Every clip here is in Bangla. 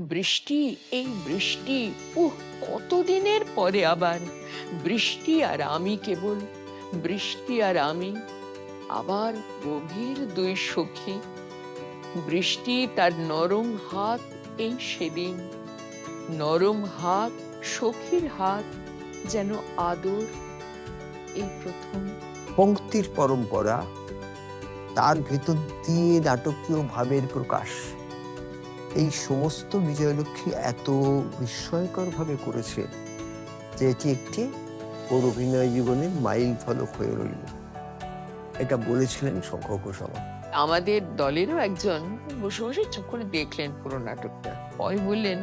বৃষ্টি, এই বৃষ্টি, কতদিনের পরে আবার বৃষ্টি আর আমি, কেবল বৃষ্টি আর আমি, আবার গভীর দুই সখী। বৃষ্টি তার নরম হাত, এই সেদিন নরম হাত, সখীর হাত, যেন আদর, এই প্রথম। পঙ্ক্তির পরম্পরা, তার ভেতর দিয়ে নাটকীয় ভাবের প্রকাশ, এই সমস্ত বিজয়লক্ষ্মী এত বিস্ময়কর ভাবে করেছে যে এটি একটি ওর অভিনয় জীবনের মাইল ফলক হয়ে রইল। এটা বলেছিলেন শঙ্খ ঘোষাল। আমাদের দলেরও একজন বসে বসে চুপ করে দেখলেন পুরো নাটকটা, পরে বললেন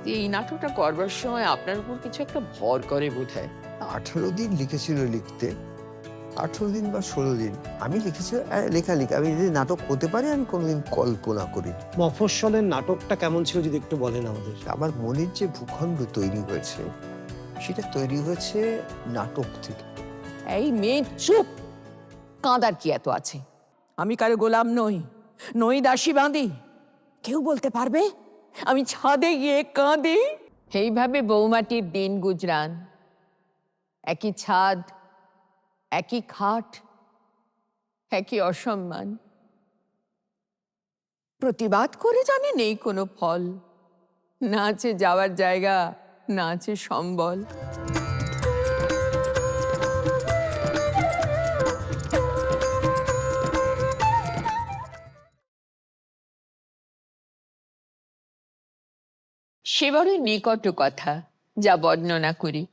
যে এই নাটকটা করবার সময় আপনার উপর কিছু একটা ভর করে বোধহয়। 18 দিন লিখেছিল লিখতে, 18 দিন বা 16 দিন আমি লিখেছি। লেখালেখি আমি যদি নাটক হতে পারে আমি কোনোদিন কল্পনা করি। মফস্বলের নাটকটা কেমন ছিল যদি একটু বলেন আমাদের। আমার মনের যে ভূখণ্ড তৈরি হয়েছে সেটা তৈরি হয়েছে নাটক থেকে। এই মেয়ে চুপ, কাঁদার কি এত আছে? আমি কারো গোলাম নই, নই দাসী বাঁধি। কেউ বলতে পারবে আমি ছাদে গিয়ে কাঁদি? এইভাবে বৌমাটির দিন গুজরান, একই ছাদ, একই খাট, একই অসম্মান। প্রতিবাদ করে জানে নেই কোনো ফল, না আছে যাওয়ার জায়গা, না আছে সম্বল। সেবারই নিকট কথা যা বর্ণনা করি,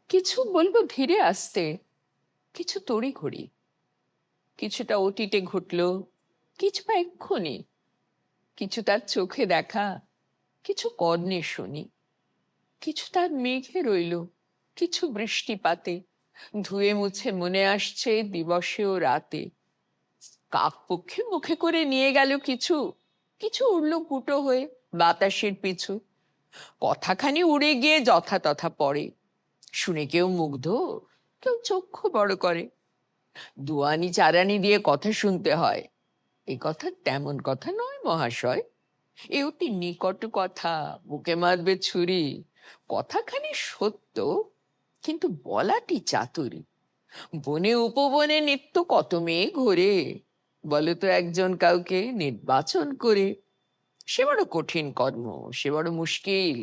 কিছু বলবো ধীরে আসতে, কিছু তড়ি ঘড়ি, কিছুটা অতীতে ঘটল, কিছু বা এক্ষুনি, কিছু তার চোখে দেখা, কিছু কর্ণে শুনি, কিছু তার মেঘে রইল, কিছু বৃষ্টিপাতে ধুয়ে মুছে মনে আসছে দিবসে ও রাতে। কাক পক্ষে মুখে করে নিয়ে গেল কিছু, কিছু উড়ল কুটো হয়ে বাতাসের পিছু। কথাখানি উড়ে গিয়ে যথাতথা পড়ে, শুনে কেউ মুগ্ধ, কেউ চক্ষু বড় করে। দুয়ানি চারানি দিয়ে কথা শুনতে হয়, এ কথা তেমন কথা নয় মহাশয়, এ অতি নিকট কথা, বুকে মারবে ছুরি। কথাখানি সত্য, কিন্তু বলাটি চাতুরী। বনে উপবনে নিত্য কত মেয়ে ঘোরে, বলে তো একজন কাউকে নির্বাচন করে। সে বড় কঠিন কর্ম, সে বড় মুশকিল,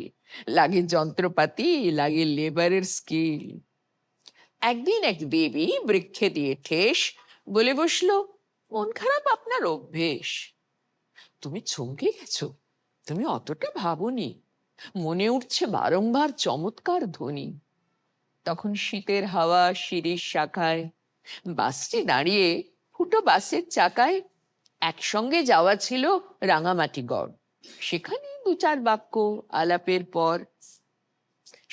লাগে যন্ত্রপাতি, লাগে লেবারের স্কিল। একদিন এক দেবী বৃক্ষে দিয়ে ঠেস, বলে বসলো, মন খারাপ আপনার অভ্যেস। তুমি চমকে গেছো, তুমি অতটা ভাবনি, মনে উঠছে বারংবার চমৎকার ধ্বনি। তখন শীতের হাওয়া শিরীষ শাখায়, বাসটি দাঁড়িয়ে, ফুটো বাসের চাকায়। একসঙ্গে যাওয়া ছিল রাঙামাটি গড়, সেখানে দু চার বাক্য আলাপের পর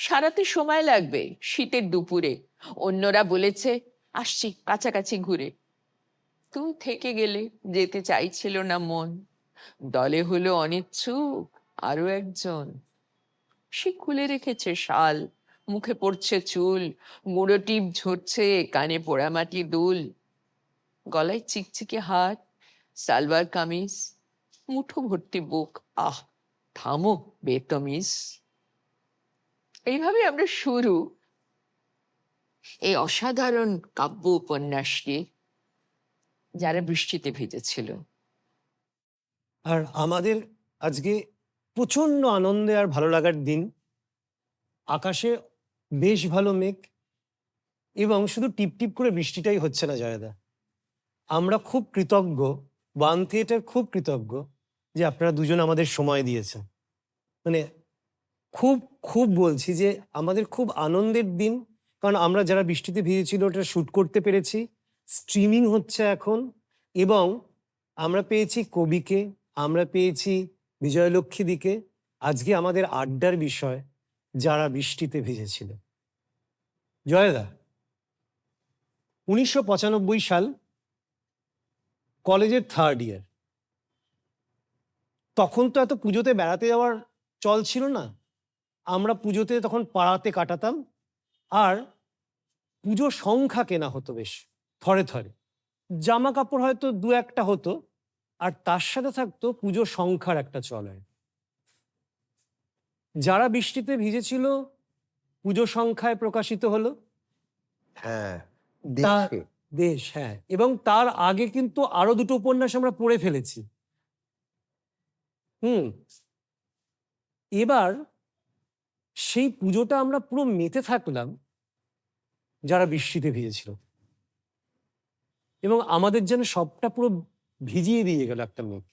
সারাতে সময় লাগবে শীতের দুপুরে। অন্যরা বলেছে আসছি কাছাকাছি ঘুরে। তুমি থেকে গেলে, যেতে চাইছিল না মন। দলে হলো অনিচ্ছুক আরো একজন, সে খুলে রেখেছে শাল, মুখে পড়ছে চুল, গুঁড়ো টিপ ঝরছে, কানে পোড়ামাটি দুল। গলায় চিকচিকে হাত, সালবার কামিজ, মুঠো ভর্তি বুক। আহ, থামো বেতমিজ। এইভাবে আমরা শুরু এই অসাধারণ কাব্য উপন্যাসটি, যারা বৃষ্টিতে ভিজেছিল। আর আমাদের আজকে প্রচন্ড আনন্দে আর ভালো লাগার দিন। আকাশে বেশ ভালো মেঘ, এবং শুধু টিপ টিপ করে বৃষ্টিটাই হচ্ছে না জয়দা। আমরা খুব কৃতজ্ঞ, ওয়ান থিয়েটার খুব কৃতজ্ঞ যে আপনারা দুজন আমাদের সময় দিয়েছেন। মানে খুব খুব বলছি যে আমাদের খুব আনন্দের দিন, কারণ আমরা যারা বৃষ্টিতে ভিজেছিল ওটা শ্যুট করতে পেরেছি, স্ট্রিমিং হচ্ছে এখন, এবং আমরা পেয়েছি কবিকে, আমরা পেয়েছি বিজয়লক্ষ্মীদিকে। আজকে আমাদের আড্ডার বিষয় যারা বৃষ্টিতে ভিজেছিল। জয়দা, 1995 সাল, কলেজের থার্ড ইয়ার। তখন তো এত পুজোতে বেড়াতে যাওয়ার চল ছিল না। আমরা পুজোতে তখন পাড়াতে কাটাতাম, আর পুজো সংখ্যা কেনা হতো বেশ থরে থরে। জামা কাপড় হয়তো দু একটা হতো, আর তার সাথে থাকতো পুজো সংখ্যার একটা চলয়। যারা বৃষ্টিতে ভিজেছিল পুজো সংখ্যায় প্রকাশিত হলো। হ্যাঁ, তার দেখে দেশ, হ্যাঁ, এবং তার আগে কিন্তু আরো দুটো উপন্যাস আমরা পড়ে ফেলেছি। হুম। এবার সেই পুজোটা আমরা পুরো মেতে থাকলাম যারা বৃষ্টিতে ভিজেছিল, এবং আমাদের যেন সবটা পুরো ভিজিয়ে দিয়ে গেল একটা মেঘ।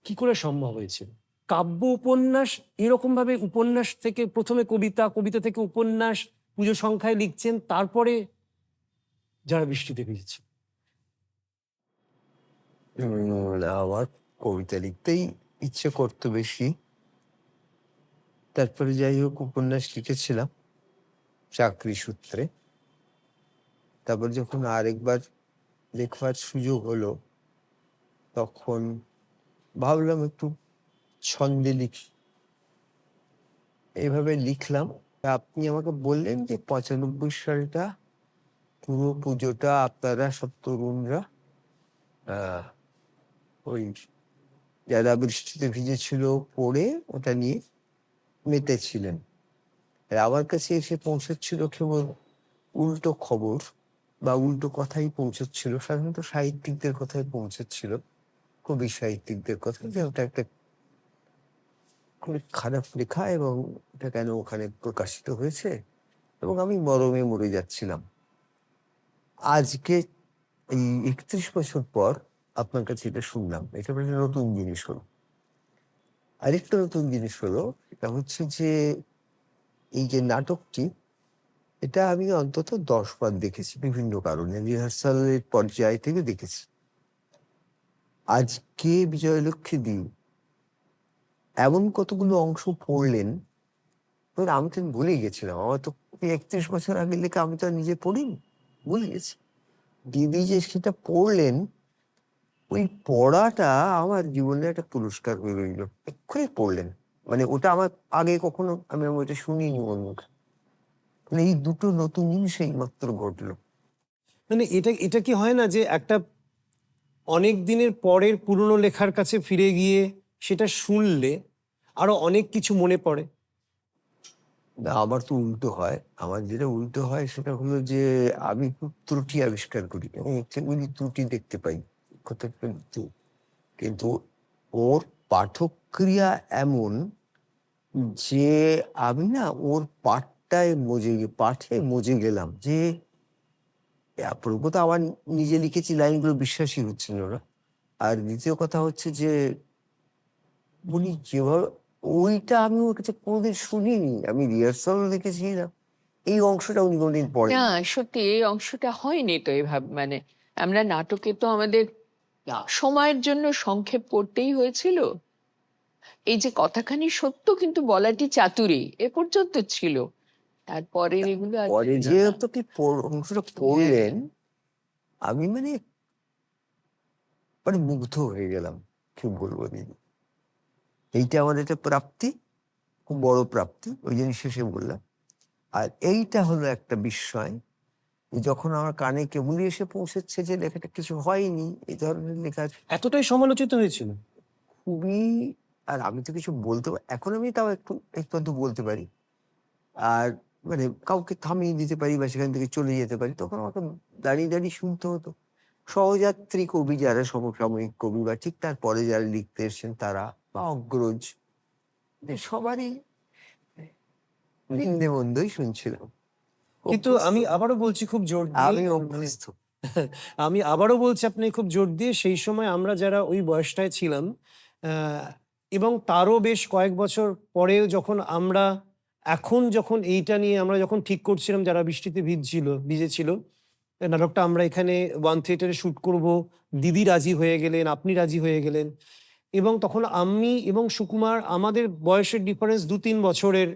কি করে সম্ভব হয়েছিল? কাব্য উপন্যাস এরকম ভাবে উপন্যাস থেকে প্রথমে কবিতা, কবিতা থেকে উপন্যাস, পুজো সংখ্যায় লিখছেন, তারপরে যারা বৃষ্টিতে ভিজেছে। আমার কবিতা লিখতেই ইচ্ছে করতো বেশি। তারপরে যাই হোক উপন্যাস লিখেছিলাম চাকরি সূত্রে। তারপর যখন আরেকবার লেখবার সুযোগ হলো, তখন ভাবলাম একটু ছন্দে লিখি। এইভাবে লিখলাম। তা আপনি আমাকে বললেন যে ৯৫ সালটা পুরো পুজোটা আপনারা সব তরুণরা আহ, ওই যারা বৃষ্টিতে ভিজেছিল পড়ে ওটা নিয়ে মেতেছিলেন। আর আমার কাছে এসে পৌঁছচ্ছিল কেবল উল্টো খবর বা উল্টো কথাই পৌঁছচ্ছিল, সাধারণত সাহিত্যিকদের কথাই পৌঁছচ্ছিল, কবি সাহিত্যিকদের কথা, যে ওটা একটা খুবই খারাপ লেখা এবং এটা কেন ওখানে প্রকাশিত হয়েছে, এবং আমি মরমে মরে যাচ্ছিলাম। আজকে এই ৩১ বছর পর আপনার কাছে এটা শুনলাম, এটা একটা নতুন জিনিস হলো। আরেকটা নতুন জিনিস হলো, এটা হচ্ছে যে এই যে নাটকটি, এটা আমি অন্তত ১০ বার দেখেছি বিভিন্ন কারণে, রিহার্সালের পর্যায় থেকে দেখেছি। আজকে বিজয়লক্ষ্মী দিন এমন কতগুলো অংশ পড়লেন, এবার আমি তো ভুলে গেছিলাম। আমার তো ৩১ বছর আগে লেখা, আমি তো আর নিজে পড়িনি, ভুলে গেছি। দিদি যে সেটা পড়লেন, ওই পড়াটা আমার জীবনে একটা পুরস্কার হয়ে রইল। এক্ষুনি পড়লেন, মানে ওটা আমার আগে কখনো আমি ওইটা শুনিনি ওর মুখে। মানে এই দুটো নতুন জিনিস এই মাত্র ঘটলো। মানে এটা এটা কি হয় না যে একটা অনেক দিনের পরের পুরনো লেখার কাছে ফিরে গিয়ে সেটা শুনলে আরো অনেক কিছু মনে পড়ে? না, আমার তো উল্টো হয়। আমার যেটা উল্টো হয় সেটা হলো যে আমি খুব ত্রুটি আবিষ্কার করি এবং সেগুলি ত্রুটি দেখতে পাই কোথাও কিন্তু। কিন্তু ওর পাঠক্রিয়া এমন যে আমি না ওর পাঠে মজে গেলাম, যে প্রথমত আমার নিজে লিখেছি লাইনগুলো বিশ্বাসই হচ্ছিল না। আর দ্বিতীয় কথা হচ্ছে যে উনি যেভাবে, ওইটা আমি ওর কাছে কোনোদিন শুনিনি। আমি রিহার্সাল দেখেছিলাম, এই অংশটা উনি কোনোদিন না, পড়েন। সত্যি এই অংশটা হয়নি তো এভাবে, মানে আমরা নাটকে তো আমাদের সময়ের জন্য সংক্ষেপ করতেই হয়েছিল। এই যে কথাখানি সত্য কিন্তু বলাটি চাতুরী এ পর্যন্ত ছিল, তারপরে এগুলো আর পরে ছিল যে না। তো কি অংশটা পড়লেন, আমি মানে মানে মুগ্ধ হয়ে গেলাম। কি বলবো দিদি, এইটা আমাদের একটা প্রাপ্তি, খুব বড় প্রাপ্তি, ওই জন্য শেষে বললাম। আর এইটা হলো একটা বিস্ময়, যে যখন আমার কানে কেবলই এসে পৌঁছেছে যে লেখাটা কিছু হয়নি, এই ধরনের লেখা এতটাই সমালোচিত হয়েছিল? খুবই। আর আমি তো কিছু বলতে এখন আমি তাও একটু একটু আধটু বলতে পারি, আর মানে কাউকে থামিয়ে দিতে পারি বা সেখান থেকে চলে যেতে পারি। তখন আমাকে দাঁড়িয়ে দাঁড়িয়ে শুনতে হতো। সহযাত্রী কবি যারা, সমসাময়িক কবি বা ঠিক তারপরে যারা লিখতে এসছেন তারা, বা অগ্রজ, এদের সবারই নিন্দে মন্দই শুনছিলাম। কিন্তু অভ্যস্ত। আমি আবারও বলছি খুব জোর দিয়ে, আমি মানে অভ্যস্ত। আমি আবারও বলছি আপনি খুব জোর দিয়ে, সেই সময় আমরা যারা ওই বয়সটায় ছিলাম, এবং তারও বেশ কয়েক বছর পরেও যখন আমরা এখন যখন এইটা নিয়ে আমরা যখন ঠিক করছিলাম যারা বৃষ্টিতে ভিজেছিল নাটকটা আমরা এখানে ওয়ান থিয়েটারে শুট করব, দিদি রাজি হয়ে গেলেন, আপনি রাজি হয়ে গেলেন, এবং তখন আমি এবং সুকুমার, আমাদের বয়সের ডিফারেন্স ২-৩ বছরের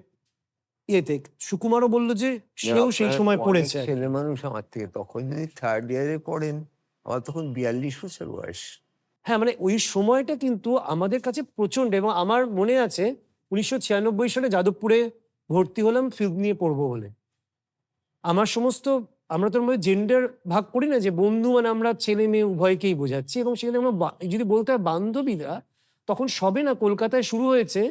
ইয়েতে, সুকুমারও বললো যে সেও সেই আপনারা সময় অনেক পড়েছে আর কি। ছেলে মানুষ আমার থেকে, তখন যদি থার্ড ইয়ারে পড়েন, আমার তখন ৪২ বছর বয়স। হ্যাঁ, মানে ওই সময়টা কিন্তু আমাদের কাছে প্রচন্ড, এবং আমার মনে আছে ১৯৯৬ সালে যাদবপুরে ভর্তি হলাম ফিল্ম নিয়ে পড়বো বলে। আমার সমস্ত, আমরা তো মধ্যে জেন্ডার ভাগ করি না, যে বন্ধু মানে আমরা ছেলে মেয়ে উভয়কেই বোঝাচ্ছি, এবং সেখানে আমরা যদি বলতে হয় বান্ধবীরা, তখন সবে না কলকাতায় শুরু হয়েছে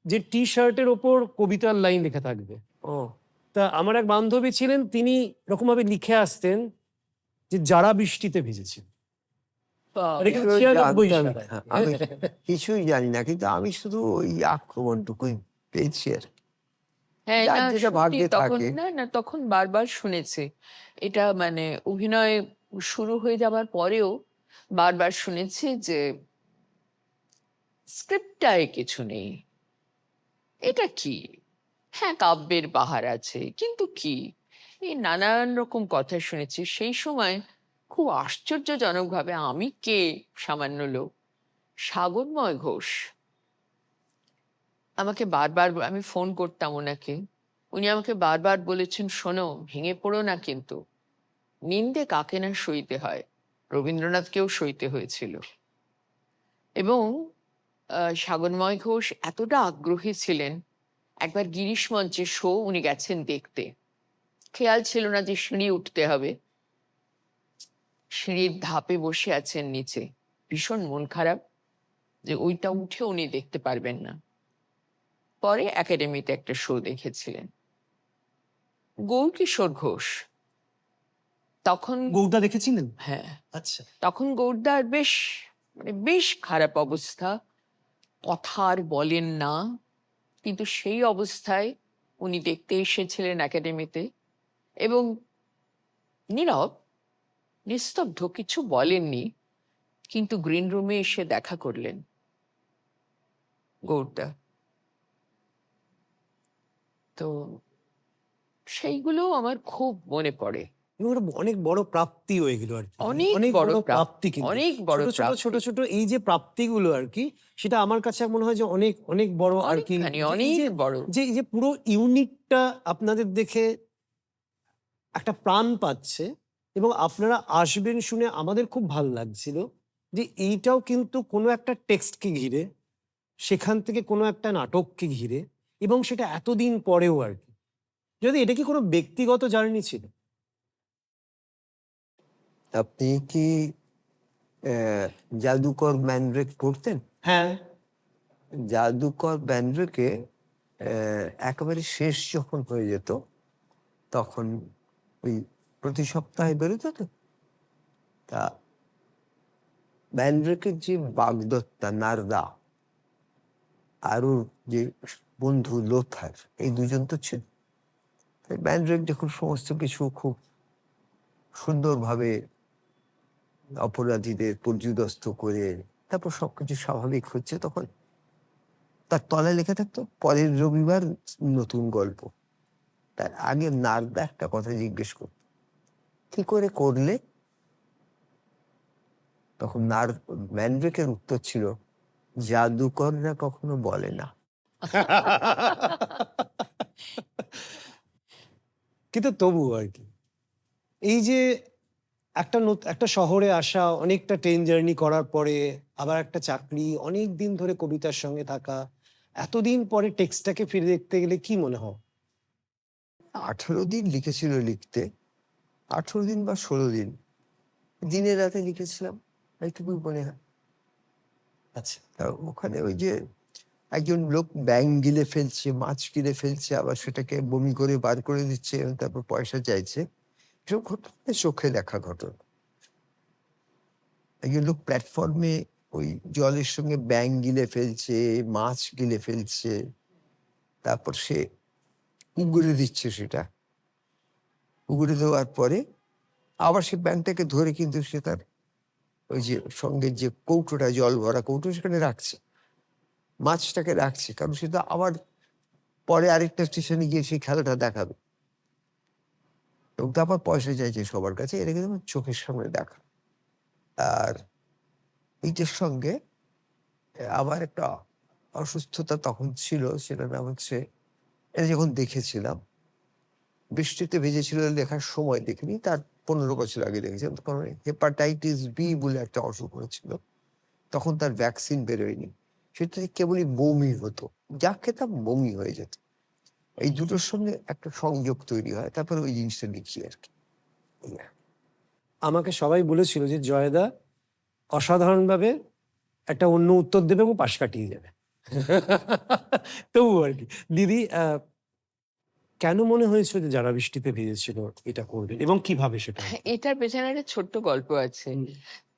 যে টি শার্টের ওপর কবিতার লাইন লেখা থাকবে। ও তা আমার এক বান্ধবী ছিলেন, তিনি এরকম ভাবে লিখে আসতেন যে যারা বৃষ্টিতে ভিজেছেন। আর এখানে কিছুই 96 জানতাম সাল আর না। কি। আমি কিছুই জানি না, কিন্তু আমি শুধু ওই আক্রমণটুকুই পেয়েছি আর কি। হ্যাঁ, যার না যেটা সত্যি ভাগ্যে তখন থাকে। না তখন বারবার শুনেছে। এটা মানে অভিনয় শুরু হয়ে যাবার পরেও বারবার শুনেছি যে স্ক্রিপ্টটায় কিছু নেই। এটা কি? হ্যাঁ, কাব্যের বাহার আছে, কিন্তু কি? এই নানান রকম কথা শুনেছি। সেই সময় খুব আশ্চর্যজনকভাবে আমি কে, সামান্য লোক, সাগরময় ঘোষ আমাকে বারবার আমি ফোন করতাম ওনাকে। উনি আমাকে বারবার বলেছেন, শোনো, ভেঙে পড়ো না কিন্তু। নিন্দে কাকে না সইতে হয়। রবীন্দ্রনাথকেও সইতে হয়েছিল। এবং সাগরময় ঘোষ এতটা আগ্রহী ছিলেন, একবার গিরিশ মঞ্চের শো উনি গেছেন দেখতে। খেয়াল ছিল না যে সিঁড়ি উঠতে হবে। সিঁড়ির ধাপে বসে আছেন নিচে, ভীষণ মন খারাপ যে ওইটা উঠে উনি দেখতে পারবেন না। পরে একাডেমিতে একটা শো দেখেছিলেন। গৌরকিশোর ঘোষ তখন, গৌড়া দেখেছিলেন? হ্যাঁ, আচ্ছা। তখন গৌরদার বেশ বেশ খারাপ অবস্থা, কথা আর বলেন না। কিন্তু সেই অবস্থায় উনি দেখতে এসেছিলেন একাডেমিতে এবং নীরব, নিস্তব্ধ, কিছু বলেননি। কিন্তু গ্রিন রুমে এসে দেখা করলেন গৌরদা। তো সেইগুলো আমার খুব মনে পড়ে। এবং ওটা অনেক বড় প্রাপ্তি হয়ে গেল আর কি। অনেক অনেক বড় বড় প্রাপ্তি, কিন্তু অনেক বড় ছোট ছোট প্রাপ্তি। ছোট ছোট এই যে প্রাপ্তিগুলো আর কি, সেটা আমার কাছে মনে হয় যে অনেক অনেক বড় আর কি। অনেকখানি, যে এই অনেক যে বড়। যে এই যে পুরো ইউনিটটা আপনাদের দেখে একটা প্রাণ পাচ্ছে, এবং আপনারা আসবেন শুনে আমাদের খুব ভালো লাগছিল যে এইটাও কিন্তু কোনো একটা টেক্সটকে ঘিরে, সেখান থেকে কোনো একটা নাটককে ঘিরে, এবং সেটা এতদিন পরেও আর কি। যদি এটা কি কোনো ব্যক্তিগত জার্নি ছিল? আপনি কি জাদুকর ম্যানড্রেক পড়তেন? হ্যাঁ। জাদুকর ম্যানড্রেকে একেবারে শেষ যখন হয়ে যেত, তখন ওই প্রতি সপ্তাহে বেরোতো তো। তা ম্যানড্রেকের যে বাগদত্তা নারদা আর ওর যে বন্ধু লোথার, এই দুজন তো ছিল। তাই ম্যানড্রেক যখন সমস্ত কিছু খুব সুন্দরভাবে অপরাধীদের পর্যুদস্ত করে তারপর সবকিছু স্বাভাবিক হচ্ছে, তখন তার তলায় লেখা থাকতো পরের রবিবার নতুন গল্প। তার আগে নারদা একটা কথা জিজ্ঞেস করত, কি করে করলে? তখন ম্যানড্রেকের উত্তর ছিল, জাদুকররা কখনো বলে না। কিন্তু তবু আর কি, এই যে একটা শহরে আসা, অনেকটা ট্রেন জার্নি করার পরে আবার একটা চাকরি, অনেক দিন ধরে কবিতার সঙ্গে থাকা, এতদিন পরে টেক্সটটাকে ফিরে দেখতে গেলে কি মনে হয়? 18 দিন লিখেছিল লিখতে, 18 দিন বা 16 দিন, দিনে রাতে লিখেছিলাম, এইটুকুই মনে হয়। আচ্ছা। তা ওখানে ওই যে একজন লোক ব্যাঙ গিলে ফেলছে, মাছ গিলে ফেলছে, আবার সেটাকে বমি করে বার করে দিচ্ছে এবং তারপর পয়সা চাইছে, এসব ঘটনা চোখে দেখা ঘটনা। একজন লোক প্ল্যাটফর্মে ওই জলের সঙ্গে ব্যাঙ গিলে ফেলছে, মাছ গিলে ফেলছে, তারপর সে উগরে দিচ্ছে, সেটা উগরে দেওয়ার পরে আবার সে ব্যাঙটাকে ধরে কিন্তু সে তার ওই যে সঙ্গে যে কৌটোটা, জল ভরা কৌটো, সেখানে রাখছে, মাছটাকে রাখছে, কারণ সেটা আবার পরে আরেকটা স্টেশনে গিয়ে সেই খেলাটা দেখাবে, এবং তারপর পয়সা চাইছে সবার কাছে। এটা কিন্তু আমার চোখের সামনে দেখা। আর এইটার সঙ্গে আবার একটা অসুস্থতা তখন ছিল, সেটার নাম হচ্ছে, এটা যখন দেখেছিলাম, বৃষ্টিতে ভেজেছিল লেখার সময় দেখিনি, তার 15 বছর আগে দেখেছিলাম, তখন হেপাটাইটিস বি বলে একটা অসুখ হয়েছিল। তখন তার ভ্যাকসিন বেরোয়নি, সেটা কেবলই বমি হতো, যা খেতাম বমি হয়ে যেত। এই দুটোর সঙ্গে একটা সংযোগ তৈরি হয়, তারপরে ওই জিনিসটা লিখি আর কি। আমাকে সবাই বলেছিল যে জয়দা অসাধারণভাবে একটা অন্য উত্তর দেবে এবং পাশ কাটিয়ে যাবে। তবু আর কি। দিদি, কেন মনে হয়েছে যে যারা বৃষ্টিতে ভিজেছিল এটা করবেন এবং কিভাবে সেটা হলো? এটার পেছনে একটা ছোট্ট গল্প আছে। হুম,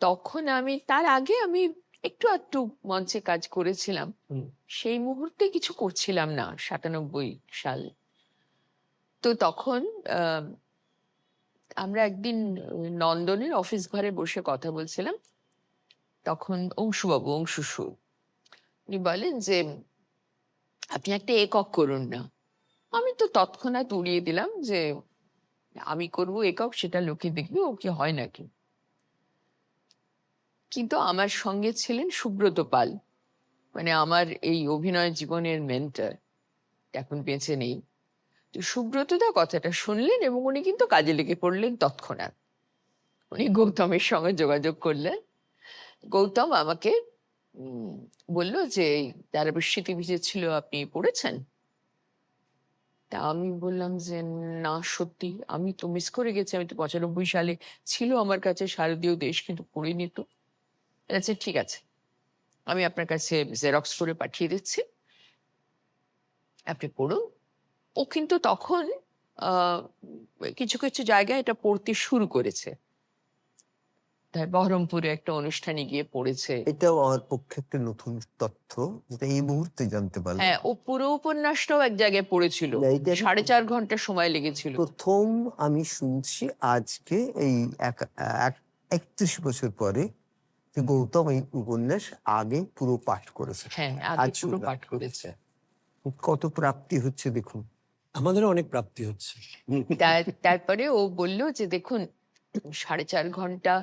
তখন তার আগে আমি একটু আধটু মঞ্চে কাজ করেছিলাম। হুম, সেই মুহূর্তে কিছু করছিলাম না, 97 সাল। তো তখন আহ, আমরা একদিন নন্দনের অফিস ঘরে বসে কথা বলছিলাম। তখন অংশু সু উনি বলেন যে আপনি একটা একক করুন না। আমি তো তৎক্ষণাৎ উড়িয়ে দিলাম যে আমি করব একক, সেটা লোকে দেখবে, ও কি হয় নাকি। কিন্তু আমার সঙ্গে ছিলেন সুব্রত পাল, মানে আমার এই অভিনয় জীবনের মেন্টর, এখন বেঁচে নেই। তো সুব্রতদা কথাটা শুনলেন এবং উনি কিন্তু কাজে লেগে পড়লেন তৎক্ষণাৎ। উনি গৌতমের সঙ্গে যোগাযোগ করলেন। গৌতম আমাকে উম, বলল যে যারা বৃষ্টিতে ভিজেছিল আপনি পড়েছেন? তা আমি বললাম যে না, সত্যি আমি তো মিস করে গেছি, আমি তো 95 সালে ছিল আমার কাছে শারদীয় দেশ, কিন্তু পড়িনি তো। আচ্ছা ঠিক আছে, আমি আপনার কাছে জেরক্স করে পাঠিয়ে দিচ্ছি, আপনি পড়ুন। ও কিন্তু তখন আহ, কিছু কিছু জায়গায় এটা পড়তে শুরু করেছে। তাই বহরমপুরে একটা অনুষ্ঠানে গিয়ে পড়েছে। এটাও আমার পক্ষে একটা নতুন তথ্য, যেটা এই মুহূর্তে জানতে পারলাম। হ্যাঁ, ও পুরো উপন্যাসটাও এক জায়গায় পড়েছিল। না, এটা আমি 4.5 ঘন্টা সময় লেগেছিল। প্রথম আমি শুনছি আজকে, এই 31 বছর পরে, যে গৌতম এই উপন্যাস আগে পুরো পাঠ করেছে। হ্যাঁ, আজ আগে পুরো শুনলাম। পাঠ করেছে। কত প্রাপ্তি হচ্ছে দেখুন। আমাদেরও অনেক প্রাপ্তি হচ্ছে। তারপরে ও বলল যে দেখুন, 4.5 ঘন্টা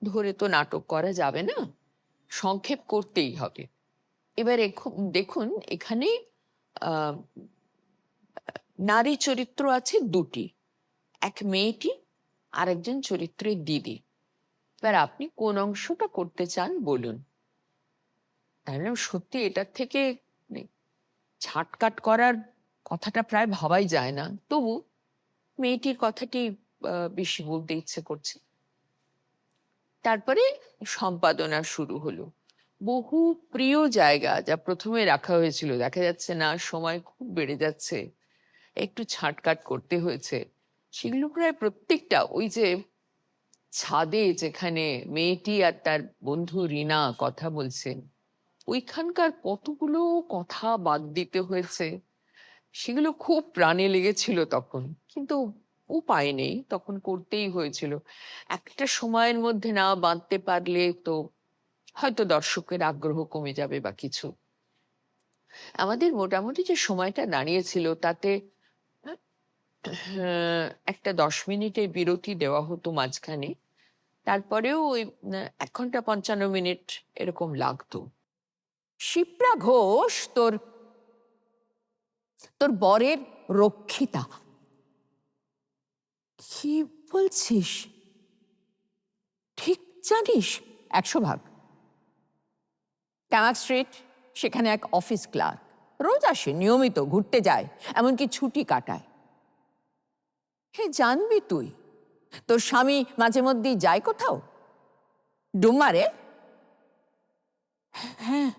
ধরে তো নাটক করা যাবে না, সংক্ষেপ করতেই হবে। এবার দেখুন এখানে আহ নারী চরিত্র আছে দুটি, এক মেয়েটি আর একজন চরিত্রের দিদি। এবার আপনি কোন অংশটা করতে চান বলুন। তাই বললাম, সত্যি এটার থেকে মানে ছাটকাট করার কথাটা প্রায় ভাবাই যায় না, তবু মেয়েটির কথাটি বেশি বলতে ইচ্ছে করছে। তারপরে সম্পাদনা শুরু হলো। বহু প্রিয় জায়গা যা প্রথমে রাখা হয়েছিল, দেখা যাচ্ছে না সময় খুব বেড়ে যাচ্ছে, একটু ছাঁটকাট করতে হয়েছে। সেগুলো প্রায় প্রত্যেকটা, ওই যে ছাদে যেখানে মেয়েটি আর তার বন্ধু রিনা কথা বলছেন, ওইখানকার কতগুলো কথা বাদ দিতে হয়েছে। সেগুলো খুব প্রাণে লেগেছিল তখন, কিন্তু উপায় নেই, তখন করতেই হয়েছিল। একটা সময়ের মধ্যে না বাঁধতে পারলে তো হয়তো দর্শকের আগ্রহ কমে যাবে বা কিছু। আমাদের মোটামুটি যে সময়টা দাঁড়িয়েছিল তাতে একটা 10 মিনিটের বিরতি দেওয়া হতো মাঝখানে। তারপরেও ওই 1 ঘন্টা 55 মিনিট এরকম লাগতো। শিপ্রা ঘোষ তোর তোর বরের রক্ষিতা। কি বলছিস? ঠিক জানিস? 100 ভাগ। ট্যামাক স্ট্রিট, সেখানে এক অফিস ক্লার্ক, রোজ আসে, নিয়মিত ঘুরতে যায়, এমনকি ছুটি কাটায়। হে, জানবি তুই, তোর স্বামী মাঝে মধ্যেই যায় কোথাও, ডুমারে। হ্যাঁ,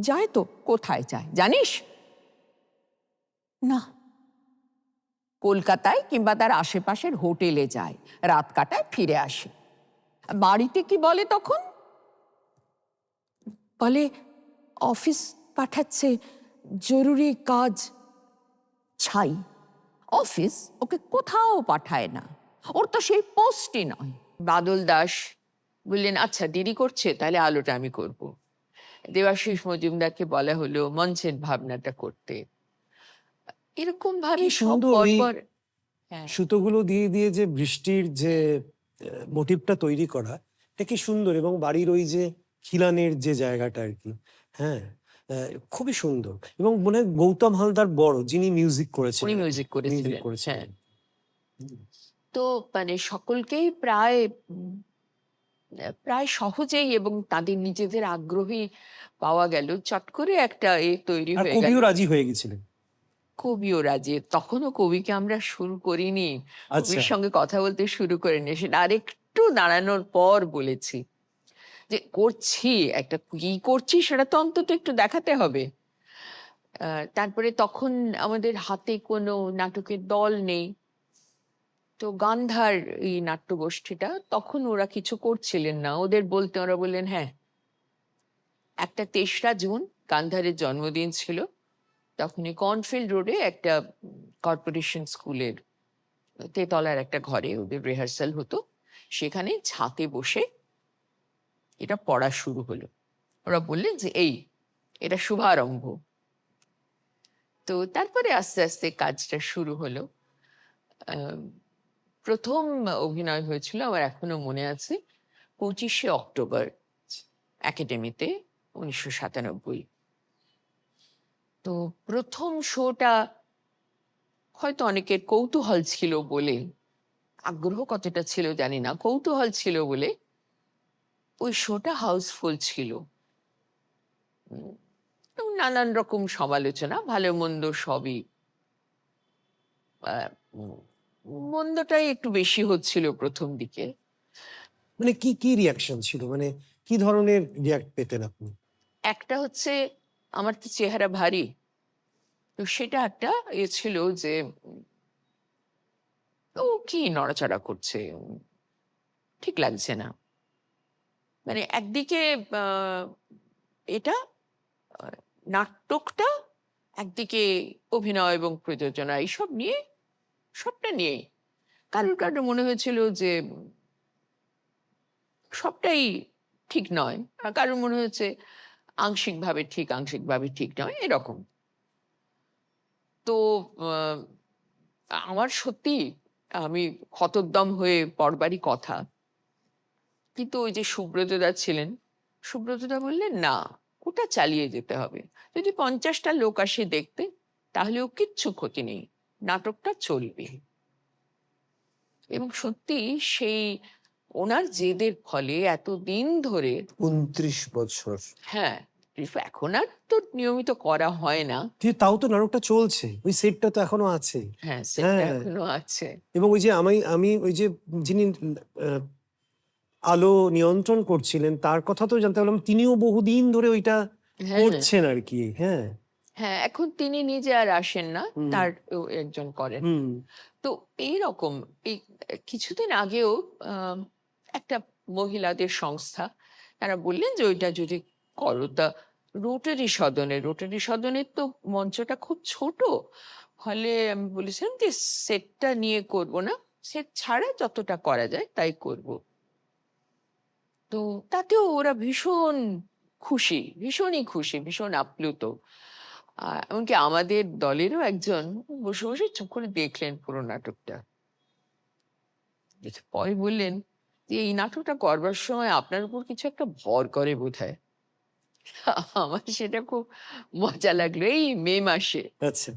যায় তো। কোথায় যায় জানিস? না। কলকাতায় কিংবা তার আশেপাশের হোটেলে যায়, রাত কাটায়, ফিরে আসে। বাড়িতে কি বলে তখন? বলে অফিস পাঠাচ্ছে, জরুরি কাজ। ছাই, অফিস ওকে কোথাও পাঠায় না, ওর তো সেই পোস্টই নয়। বাদল দাস বললেন আচ্ছা দেরি করছে, তাহলে আলোটা আমি করব। দেবাশিস মজুমদারকে বলা হলো মঞ্চের ভাবনাটা করতে। এরকম ভাবে কি সব সুন্দর এই পরপর। হ্যাঁ, সুতোগুলো দিয়ে দিয়ে যে বৃষ্টির যে মোটিভটা তৈরি করা, এটা কি সুন্দর। এবং বাড়ির ওই যে খিলানের যে জায়গাটা আর কি, হ্যাঁ, খুবই সুন্দর। এবং মনে হয় গৌতম হালদার বড়, যিনি মিউজিক উনি করেছিলেন, মিউজিক মিউজিক করেছিলেন। হ্যাঁ, করেছিলেন। হুম। তো মানে সকলকেই প্রায় সহজেই এবং তাদের নিজেদের আগ্রহী পাওয়া গেল। চট করে একটা তৈরি আর হয়ে গেল। কবিও রাজি হয়ে গেছিলেন। কবিও রাজি। তখনও কবিকে আমরা শুরু করিনি, আচ্ছা। কবির সঙ্গে কথা বলতে শুরু করিনি, সেটা আরেকটু দাঁড়ানোর পর বলেছি যে করছি একটা, কি করছি সেটা তো অন্তত একটু দেখাতে হবে। তারপরে তখন আমাদের হাতে কোনো নাটকের দল নেই। তো গান্ধার এই নাট্যগোষ্ঠীটা তখন ওরা কিছু করছিলেন না, ওদের বলতে ওরা বললেন হ্যাঁ, একটা ৩রা জুন গান্ধারের জন্মদিন ছিল, তখনই কর্নফিল্ড রোডে একটা কর্পোরেশন স্কুলের তেতলার একটা ঘরে ওদের রিহার্সাল হতো, সেখানে ছাতে বসে এটা পড়া শুরু হলো। ওরা বললেন যে এই এটা শুভারম্ভ। তো তারপরে আস্তে আস্তে কাজটা শুরু হলো। আহ, প্রথম অভিনয় হয়েছিল আমার এখনো মনে আছে 25শে অক্টোবর একাডেমিতে 1997। তো প্রথম শোটা হয়তো অনেকের কৌতূহল ছিল বলে, আগ্রহ কতটা ছিল জানি না, কৌতূহল ছিল বলে ওই শোটা হাউসফুল ছিল। এবং নানান রকম সমালোচনা, ভালো মন্দ সবই। আহ, উম, মন্দটাই একটু বেশি হচ্ছিল প্রথম দিকে। মানে কি কি রিয়াকশন ছিল, মানে কি ধরনের রিয়াক্ট পেতেন আপনি? একটা হচ্ছে আমার তো চেহারা ভারী, তো সেটা একটা ছিল যে ও কি নড়াচড়া করছে, ঠিক লাগছে না। মানে একদিকে এটা নাটকটা, একদিকে অভিনয় এবং প্রযোজনা, এইসব নিয়ে সবটা নিয়েই কারোর কারোর মনে হয়েছিল যে সবটাই ঠিক নয়, আর কারোর মনে হয়েছে আংশিকভাবে ঠিক আংশিকভাবে ঠিক নয়, এরকম। তো আহ, আমার সত্যি আমি হতোদ্যম হয়ে পড়বারই কথা, কিন্তু ওই যে সুব্রতদা ছিলেন, সুব্রতদা বললেন না, ওটা চালিয়ে যেতে হবে। যদি 50টা লোক আসে দেখতে তাহলেও কিচ্ছু ক্ষতি নেই, নাটকটা চলবে। এবং সত্যি সেই ওনার জেদের ফলে এতদিন ধরে, 29 বছর। হ্যাঁ, এখন আর তো নিয়মিত করা হয় না। কিন্তু তাও তো নাটকটা চলছে, ওই সেটটা তো এখনো আছে। হ্যাঁ, সেটা হ্যাঁ, এখনো আছে। এবং ওই যে আমি আমি ওই যে যিনি আহ, আলো নিয়ন্ত্রণ করছিলেন তার কথা তো জানতে পারলাম, তিনিও বহুদিন ধরে ওইটা হ্যাঁ, করছেন আর কি। হ্যাঁ। হ্যাঁ, এখন তিনি নিজে আর আসেন না, হুম। তার একজন করেন। হুম। তো এইরকম এই কিছুদিন আগেও একটা মহিলাদের সংস্থা, তারা বললেন যে ওইটা যদি করো তা রোটারি সদনের তো মঞ্চটা খুব ছোট, ফলে আমি বলেছিলাম যে সেটটা নিয়ে করব না, সেট ছাড়া যতটা করা যায় তাই করব। তো তাতেও ওরা ভীষণ খুশি, ভীষণই খুশি, ভীষণ আপ্লুত। এমনকি আমাদের দলেরও একজন বসে বসে চুপ করে দেখলেন পুরো নাটকটা, দেখে পরে বললেন যে এই নাটকটা করবার সময় আপনার উপর কিছু একটা ভর করে বোধহয়। আমার সেটা খুব মজা লাগলো এই মে মাসে। আচ্ছা।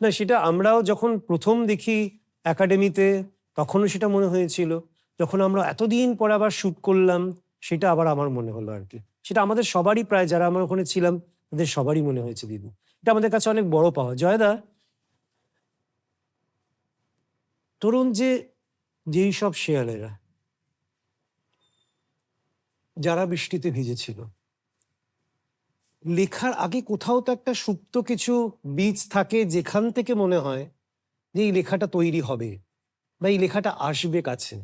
না, সেটা আমরাও যখন প্রথম দেখি একাডেমিতে তখনও সেটা মনে হয়েছিল, যখন আমরা এতদিন পর আবার শুট করলাম সেটা আবার আমার মনে হলো আর কি। সেটা আমাদের সবারই, প্রায় যারা আমরা ওখানে ছিলাম তাদের সবারই মনে হয়েছে দিদি। এটা আমাদের কাছে অনেক বড় পাওয়া। জয়দা, ধরুন যে যেই সব শেয়ালেরা যারা বৃষ্টিতে ভিজেছিল, লেখার আগে কোথাও তো একটা সুপ্ত কিছু বীজ থাকে যেখান থেকে মনে হয় যে এই লেখাটা তৈরি হবে বা এই লেখাটা আসবে কাছে।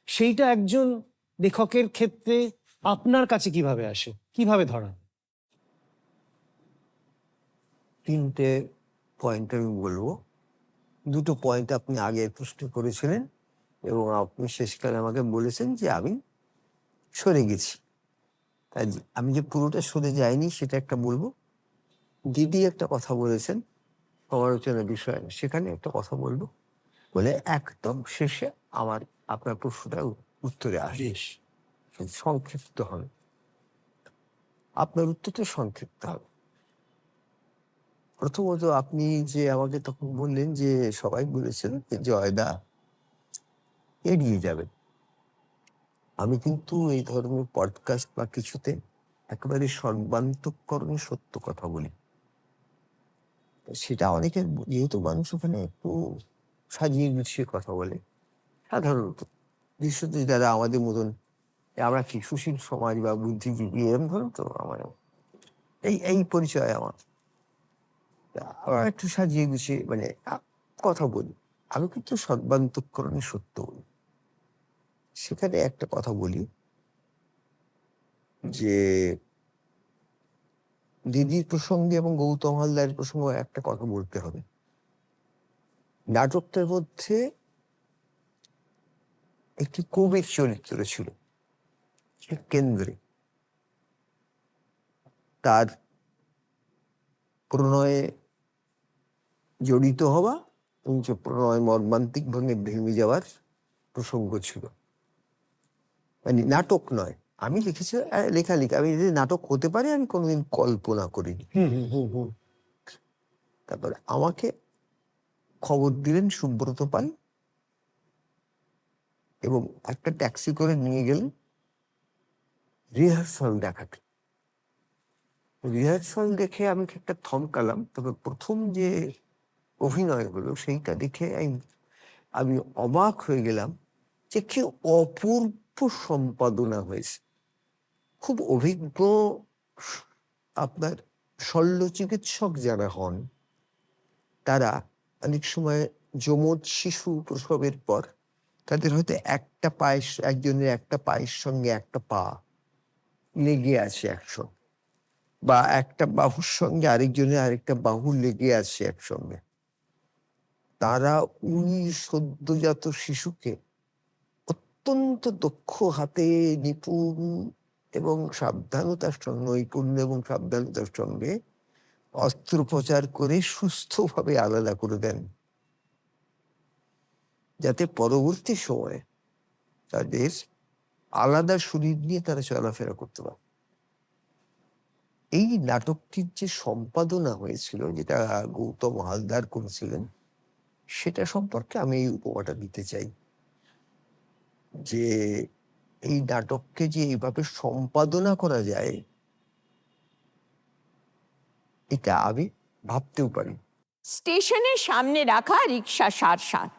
সেইটা একজন লেখকের ক্ষেত্রে আপনার কাছে কিভাবে আসে, কিভাবে ধরা? 3টে পয়েন্ট আমি বলবো। 2টো পয়েন্ট আপনি আগে প্রশ্ন করেছিলেন এবং আপনি শেষকালে আমাকে বলেছেন যে আমি সরে গেছি। তাই আমি যে পুরোটা সরে যাইনি সেটা একটা বলবো। দিদি একটা কথা বলেছেন সমালোচনার বিষয়, সেখানে একটা কথা বলবো, বলে একদম শেষে আমার আপনার প্রশ্নটা উত্তরে আসে। সংক্ষিপ্ত হবে, আপনার উত্তরটা সংক্ষিপ্ত হবে। প্রথমত আপনি যে আমাকে তখন বললেন যে সবাই বলেছেন যে জয়দা এড়িয়ে যাবেন। আমি কিন্তু এই ধরনের পডকাস্ট বা কিছুতে একেবারে সর্বান্তঃকরণে সত্য কথা বলি। সেটা অনেকের, যেহেতু মানুষ ওখানে একটু সাজিয়ে গুছিয়ে কথা বলে, সাধারণত বিশেষত যারা আমাদের মতন, আমরা কি সুশীল সমাজ বা বুদ্ধিজীবী এরকম ধরুন, তো আমার এই এই পরিচয় আমার। একটু সাজিয়ে গুছিয়ে মানে কথা বলি। আমি কিন্তু সর্বান্তঃকরণে সত্য বলি। সেখানে একটা কথা বলি যে দিদির প্রসঙ্গে এবং গৌতম হালদারের প্রসঙ্গে একটা কথা বলতে হবে। নাটকটার মধ্যে একটি কবির চরিত্র ছিল কেন্দ্রে। তার প্রণয়ে জড়িত হওয়া এবং যে প্রণয় মর্মান্তিক ভাবে ভেঙে যাওয়ার প্রসঙ্গ ছিল। মানে নাটক নয়, আমি লিখেছি লেখালেখি, আমি যদি নাটক হতে পারে আমি কোনোদিন কল্পনা করিনি। তারপরে আমাকে খবর দিলেন সুব্রত পাল এবং একটা ট্যাক্সি করে নিয়ে গেলেন রিহার্সাল দেখাতে। রিহার্সাল দেখে আমি একটা থমকালাম। তবে প্রথম যে অভিনয় হলো সেইটা দেখে আমি অবাক হয়ে গেলাম যে কি অপূর্ব সম্পাদনা হয়েছে। খুব অভিজ্ঞ আপনার শল্য চিকিৎসক যারা হন তারা অনেক সময় যমজ শিশু প্রসবের পর তাদের হয়তো একটা পায়ের, একজনের একটা পায়ের সঙ্গে একটা পা লেগে আছে একসঙ্গে, বা একটা বাহুর সঙ্গে আরেকজনের আরেকটা বাহু লেগে আছে একসঙ্গে। তারা ওই সদ্যজাত শিশুকে অত্যন্ত দক্ষ হাতে, নিপুণ এবং সাবধানতার সঙ্গে, নৈপুণ্য এবং সাবধানতার সঙ্গে অস্ত্রোপচার করে সুস্থভাবে আলাদা করে দেন, যাতে পরবর্তী সময়ে তাদের আলাদা শরীর নিয়ে তারা চলাফেরা করতে পারে। এই নাটকটির যে সম্পাদনা হয়েছিল, যেটা গৌতম হালদার করেছিলেন, সেটা সম্পর্কে আমি এই উপমাটা দিতে চাই যে এই নাটককে যে এইভাবে সম্পাদনা করা যায় এটা আমি ভাবতেও পারি। স্টেশনের সামনে রাখা রিক্সা সার সার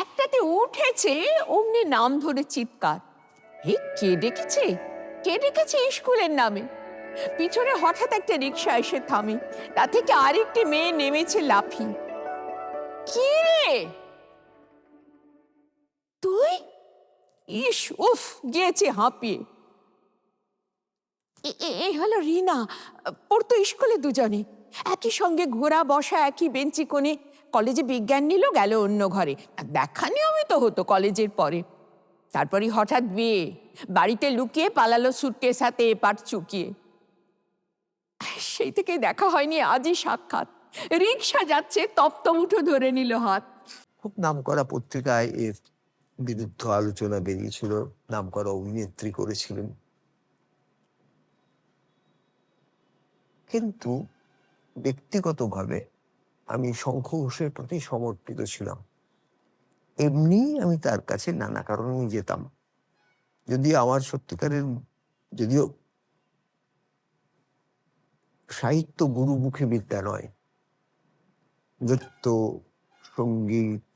একটাতে উঠেছে, অমনি নাম ধরে চিৎকার। কে ডেকেছে, কে ডেকেছে স্কুলের নামে। পিছনে হঠাৎ একটা রিক্সা এসে থামে, তা থেকে আরেকটি মেয়ে নেমেছে লাফিয়ে। কি রে তুই? ইস, উফ, গিয়েছে হাঁপিয়ে। এই হলো রিনা, পড়তো স্কুলে দুজনে, একই সঙ্গে ঘোরা বসা একই বেঞ্চি কোণে। কলেজে বিজ্ঞান নিল, গেল অন্য ঘরে। দেখা নিয়মিত হতো কলেজের পরে। তারপরে হঠাৎ বিয়ে, বাড়িতে লুকিয়ে পালালো সুটকেস হাতে এপাট চুকিয়ে। সেই থেকে দেখা হয়নি, আজই সাক্ষাৎ। রিক্সা যাচ্ছে, তপ্ত মুঠো ধরে নিল হাত। খুব নামকরা পত্রিকায় এর বিরুদ্ধে আলোচনা বেরিয়েছিল, নামকরা অভিনেত্রী করেছিলেন। কিন্তু ব্যক্তিগতভাবে আমি শঙ্খ ঘোষের প্রতি সমর্পিত ছিলাম। এমনি আমি তার কাছে নানা কারণে যেতাম। যদিও আমার সত্যিকারের, যদিও সাহিত্য গুরুমুখী বিদ্যা নয়, নৃত্য, সঙ্গীত,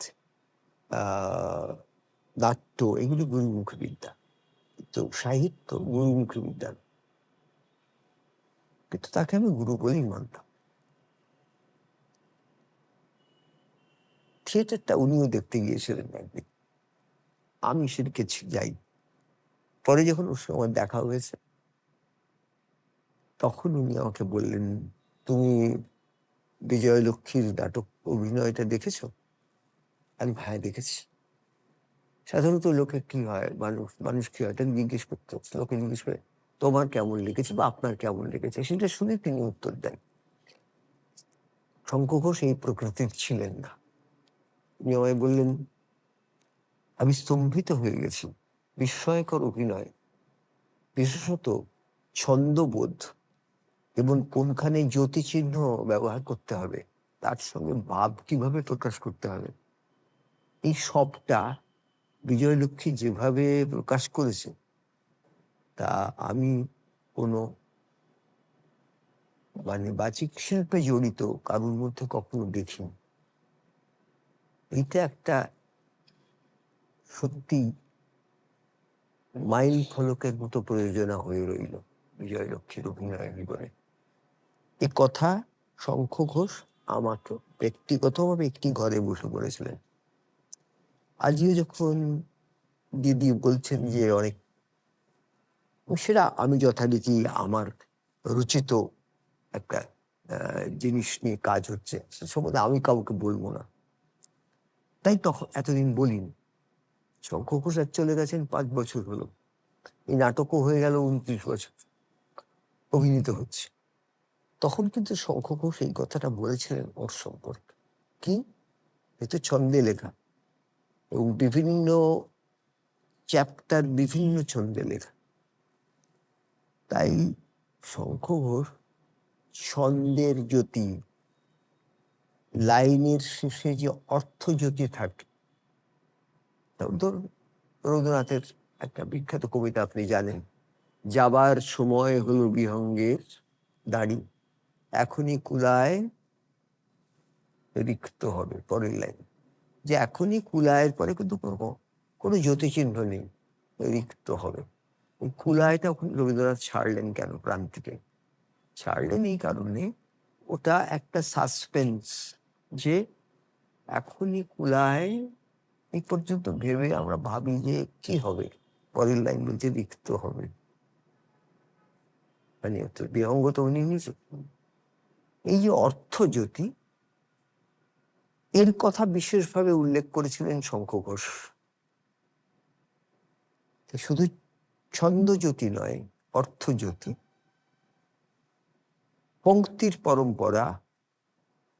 নাট্য এগুলো গুরুমুখী বিদ্যা, তো সাহিত্য গুরুমুখী বিদ্যা। কিন্তু তাকে আমি গুরু বলেই মানতাম। থিয়েটারটা উনিও দেখতে গিয়েছিলেন একদিন, আমি সেদিকে যাই। পরে যখন ওর সঙ্গে আমার দেখা হয়েছে তখন উনি আমাকে বললেন, তুমি বিজয়লক্ষ্মীর নাটক অভিনয়টা দেখেছো? আমি ভাই দেখেছি। সাধারণত লোকে কি হয়, মানুষ কি হয়, তাকে জিজ্ঞেস করতে, লোকে জিজ্ঞেস করে তোমার কেমন লেগেছে বা আপনার কেমন লেগেছে, সেটা শুনে তিনি উত্তর দেন। শঙ্খ ঘোষ এই প্রকৃতির ছিলেন না। উনি আমায় বললেন, আমি স্তম্ভিত হয়ে গেছি। বিস্ময়কর অভিনয়, বিশেষত ছন্দবোধ এবং কোনখানে জ্যোতিচিহ্ন ব্যবহার করতে হবে, তার সঙ্গে ভাব কিভাবে প্রকাশ করতে হবে, এই সবটা বিজয়লক্ষ্মী যেভাবে প্রকাশ করেছে তা আমি কোনো বাচিক শিল্পে জড়িত কারোর মধ্যে কখনো দেখিনি। এটা একটা সত্যি মাইল ফলকের মতো প্রয়োজনা হয়ে রইল বিজয়লক্ষ্মীর অভিনয় জীবনে। এ কথা শঙ্খ ঘোষ আমাকে ব্যক্তিগতভাবে একটি ঘরে বসে পড়েছিলেন। আজকে যখন দিদি বলছেন যে অনেক, সেটা আমি যথারীতি আমার রচিত একটা জিনিস নিয়ে কাজ হচ্ছে, সে সম্বন্ধে আমি কাউকে বলবো না, তাই তখন এতদিন বলিনি। শঙ্খ ঘোষ আজ চলে গেছেন 5 বছর হলো, এই নাটকও হয়ে গেল 29 বছর অভিনীত হচ্ছে। তখন কিন্তু শঙ্খ ঘোষ এই কথাটা বলেছিলেন ওর সম্পর্কে, কি এ তো ছন্দে লেখা এবং বিভিন্ন চ্যাপ্টার বিভিন্ন ছন্দে লেখা। তাই শঙ্খ ঘোষ ছন্দের জ্যোতি, লাইনের শেষে যে অর্থজ্যোতি থাকে, ধরুন রবীন্দ্রনাথের একটা বিখ্যাত কবিতা আপনি জানেন, যাবার সময় হলো বিহঙ্গের দাড়ি, এখনই কুলায় রিক্ত হবে। পরের লাইন, যে এখনই কুলায়ের পরে কিন্তু কোনো জ্যোতিচিহ্ন নেই, রিক্ত হবে। ওই কুলায়টা রবীন্দ্রনাথ ছাড়লেন কেন প্রান্তিকে? ছাড়লেন এই কারণে, ওটা একটা সাসপেন্স, যে এখনই কুলায়, এই পর্যন্ত ভেবে আমরা ভাবি যে কি হবে, পরের লাইন বলছে রিক্ত হবে, মানে বিহঙ্গ তো উনি নিজে। এই যে অর্থজ্যোতি, এর কথা বিশেষভাবে উল্লেখ করেছিলেন শঙ্খ ঘোষ। শুধু ছন্দজ্যোতি নয়, অর্থজ্যোতি, পংক্তির পরম্পরা,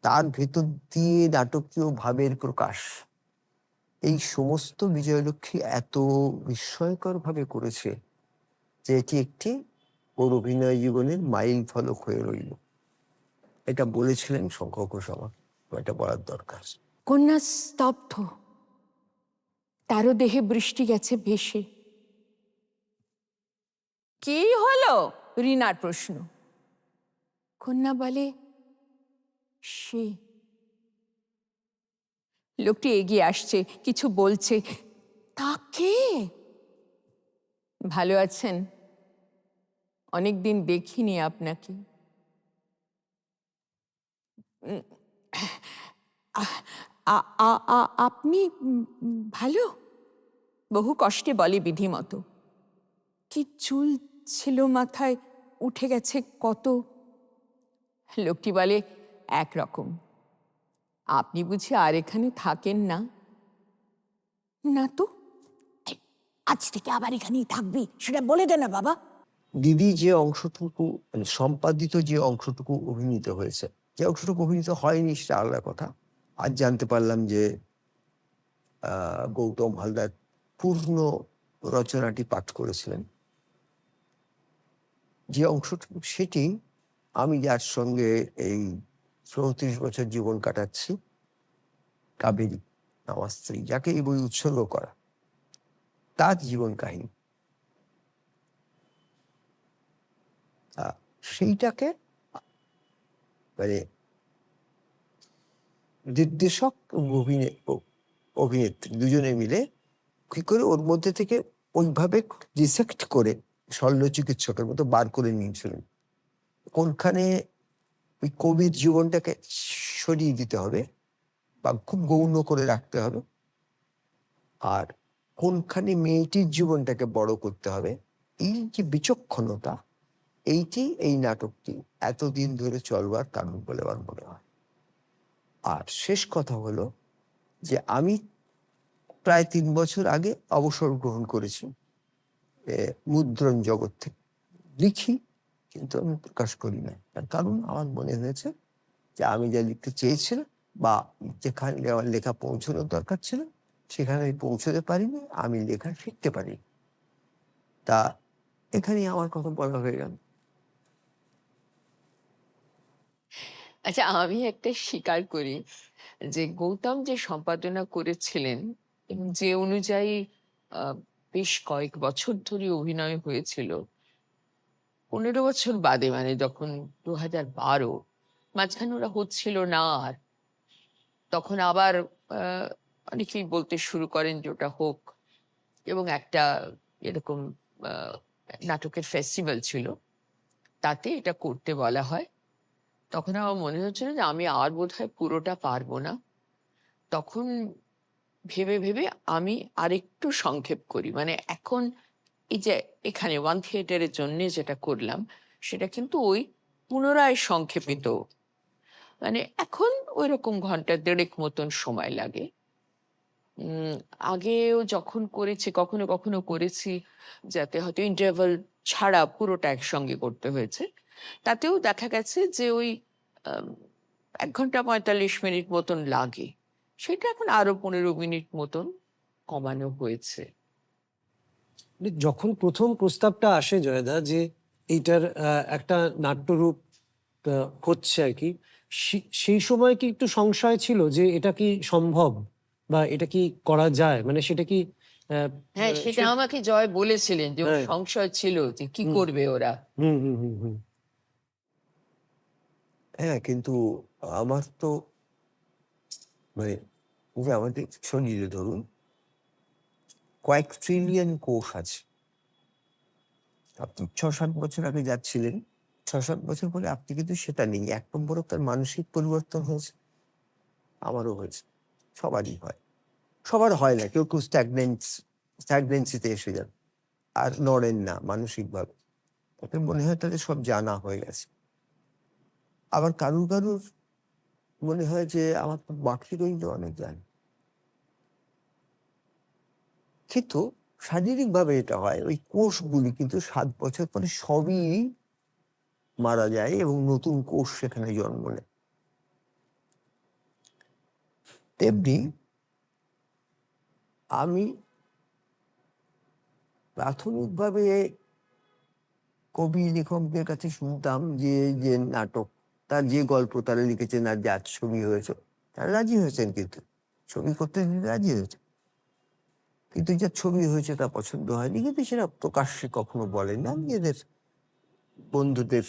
তার ভেতর দিয়ে নাটকীয় ভাবের প্রকাশ, এই সমস্ত বিজয়লক্ষ্মী এত বিস্ময়কর ভাবে করেছে যে এটি একটি ওর অভিনয় জীবনের মাইল ফলক হয়ে রইল। এটা বলেছিলেন শঙ্খ ঘোষ, আমার এটা বলার দরকার। কন্যা স্তব্ধ, তারও দেহে বৃষ্টি গেছে ভেসে। কি হলো? রিনার প্রশ্ন। কন্যা বলে, সে। লোকটি এগিয়ে আসছে, কিছু বলছে। তাকে? ভালো আছেন? অনেকদিন দেখিনি আপনাকে। আপনি ভালো? বহু কষ্টে বলে বিধিমতো। কি চুল ছিল মাথায়, উঠে গেছে কত। লোকটি বলে, একরকম। আপনি বুঝি আর এখানে থাকেন না? না তো। আজ থেকে আবার এখানেই থাকবি, সেটা বলে দে না বাবা। দিদি যে অংশটুকু, মানে সম্পাদিত যে অংশটুকু অভিনীত হয়েছে, যে অংশটুকু অভিনীত হয়নি সেটা আলাদা কথা। আজ জানতে পারলাম যে গৌতম হালদার পূর্ণ রচনাটি পাঠ করেছিলেন। যে অংশটুকু, সেটি আমি যার সঙ্গে এই 34 বছর জীবন কাটাচ্ছি, কাবেরী আমার স্ত্রী, যাকে এই বই উৎসর্গ করা, তার জীবন কাহিনী, সেইটাকে মানে নির্দেশক এবং অভিনেত্রী দুজনে মিলে কি করে ওর মধ্যে থেকে ওইভাবে ডিসেক্ট করে শল্য চিকিৎসকের মতো বার করে নিয়েছিলেন। কোনখানে ওই কবির জীবনটাকে সরিয়ে দিতে হবে বা খুব গৌণ করে রাখতে হবে, আর কোনখানে মেয়েটির জীবনটাকে বড় করতে হবে, এই যে বিচক্ষণতা, এইটি এই নাটকটি এতদিন ধরে চলবার কারণ বলে আমার মনে হয়। আর শেষ কথা হলো যে আমি প্রায় 3 বছর আগে অবসর গ্রহণ করেছি মুদ্রণ জগৎ থেকে। লিখি, কিন্তু আমি প্রকাশ করি না, তার কারণ আমার মনে হয়েছে যে আমি যা লিখতে চেয়েছিলাম বা যেখানে আমার লেখা পৌঁছানোর দরকার ছিল সেখানে আমি পৌঁছতে পারিনি, আমি লেখা শিখতে পারি। তা এখানেই আমার কথা বলা হয়ে গেল। আচ্ছা, আমি একটা স্বীকার করি যে গৌতম যে সম্পাদনা করেছিলেন এবং যে অনুযায়ী বেশ কয়েক বছর ধরে অভিনয় হয়েছিল, 15 বছর বাদে, মানে যখন 2012, মাঝখানে ওরা হচ্ছিল না, আর তখন আবার অনেকেই বলতে শুরু করেন যে ওটা হোক, এবং একটা এরকম নাটকের ফেস্টিভ্যাল ছিল, তাতে এটা করতে বলা হয়। তখন আমার মনে হচ্ছিল যে আমি আর বোধহয় পুরোটা পারবো না। তখন ভেবে ভেবে আমি আরেকটু সংক্ষেপ করি, মানে এখন এই যে এখানে ওয়ান থিয়েটারের জন্য যেটা করলাম সেটা কিন্তু ওই পুনরায় সংক্ষেপিত, মানে এখন ওই রকম ঘন্টা দেড়েক মতন সময় লাগে। উম, আগেও যখন করেছি, কখনো কখনো করেছি যাতে হয়তো ইন্টারভাল ছাড়া পুরোটা একসঙ্গে করতে হয়েছে, তাতেও দেখা গেছে যে ওই আম, 1 ঘন্টা 45 মিনিট মতন লাগে। সেটা এখন আরো 15 মিনিট মতন কমানো হয়েছে। মানে যখন প্রথম প্রস্তাবটা আসে জয়দা, যে এইটার একটা নাট্যরূপ হচ্ছে আর কি, সেই সময় কি একটু সংশয় ছিল যে এটা কি সম্ভব বা এটা কি করা যায়, মানে সেটা কি আহ, হ্যাঁ, আহ, সেটা সে- আমাকে জয় বলেছিলেন যে ওর হ্যাঁ। সংশয় ছিল যে কি হুম করবে ওরা। হুম হুম হুম হুম। হ্যাঁ, কিন্তু আমার তো মানে এই যে আমাদের শরীরে ধরুন কয়েক ট্রিলিয়ন কোষ আছে। আপনি 6-7 বছর আগে যাচ্ছিলেন, 6-7 বছর পরে আপনি কিন্তু সেটা নেই। 1 নম্বর তার মানসিক পরিবর্তন হয়েছে, আমারও হয়েছে, সবারই হয়। সবার হয় না, কেউ কেউ স্ট্যাগনেন্সিতে এসে যান আর নড়েন না মানসিকভাবে। তাদের মনে হয় তাদের সব জানা হয়ে গেছে। আবার কারুর কারুর মনে হয় যে আমার তো বাকি রইল অনেক জানি। কিন্তু শারীরিকভাবে এটা হয়, ওই কোষগুলি কিন্তু 7 বছর পরে সবই মারা যায় এবং নতুন কোষ সেখানে জন্ম নেয়। তেমনি আমি প্রাথমিকভাবে কবি লেখকদের কাছে শুনতাম যে যে নাটক, তার যে গল্প তারা লিখেছেন আর যার ছবি হয়েছে, তারা রাজি হয়েছেন, কিন্তু ছবি করতে দিতে রাজি হয়েছে, কিন্তু যার ছবি হয়েছে তা পছন্দ হয়নি, কিন্তু সেটা প্রকাশ্যে কখনো বলেন না। নিজেদের বন্ধুদের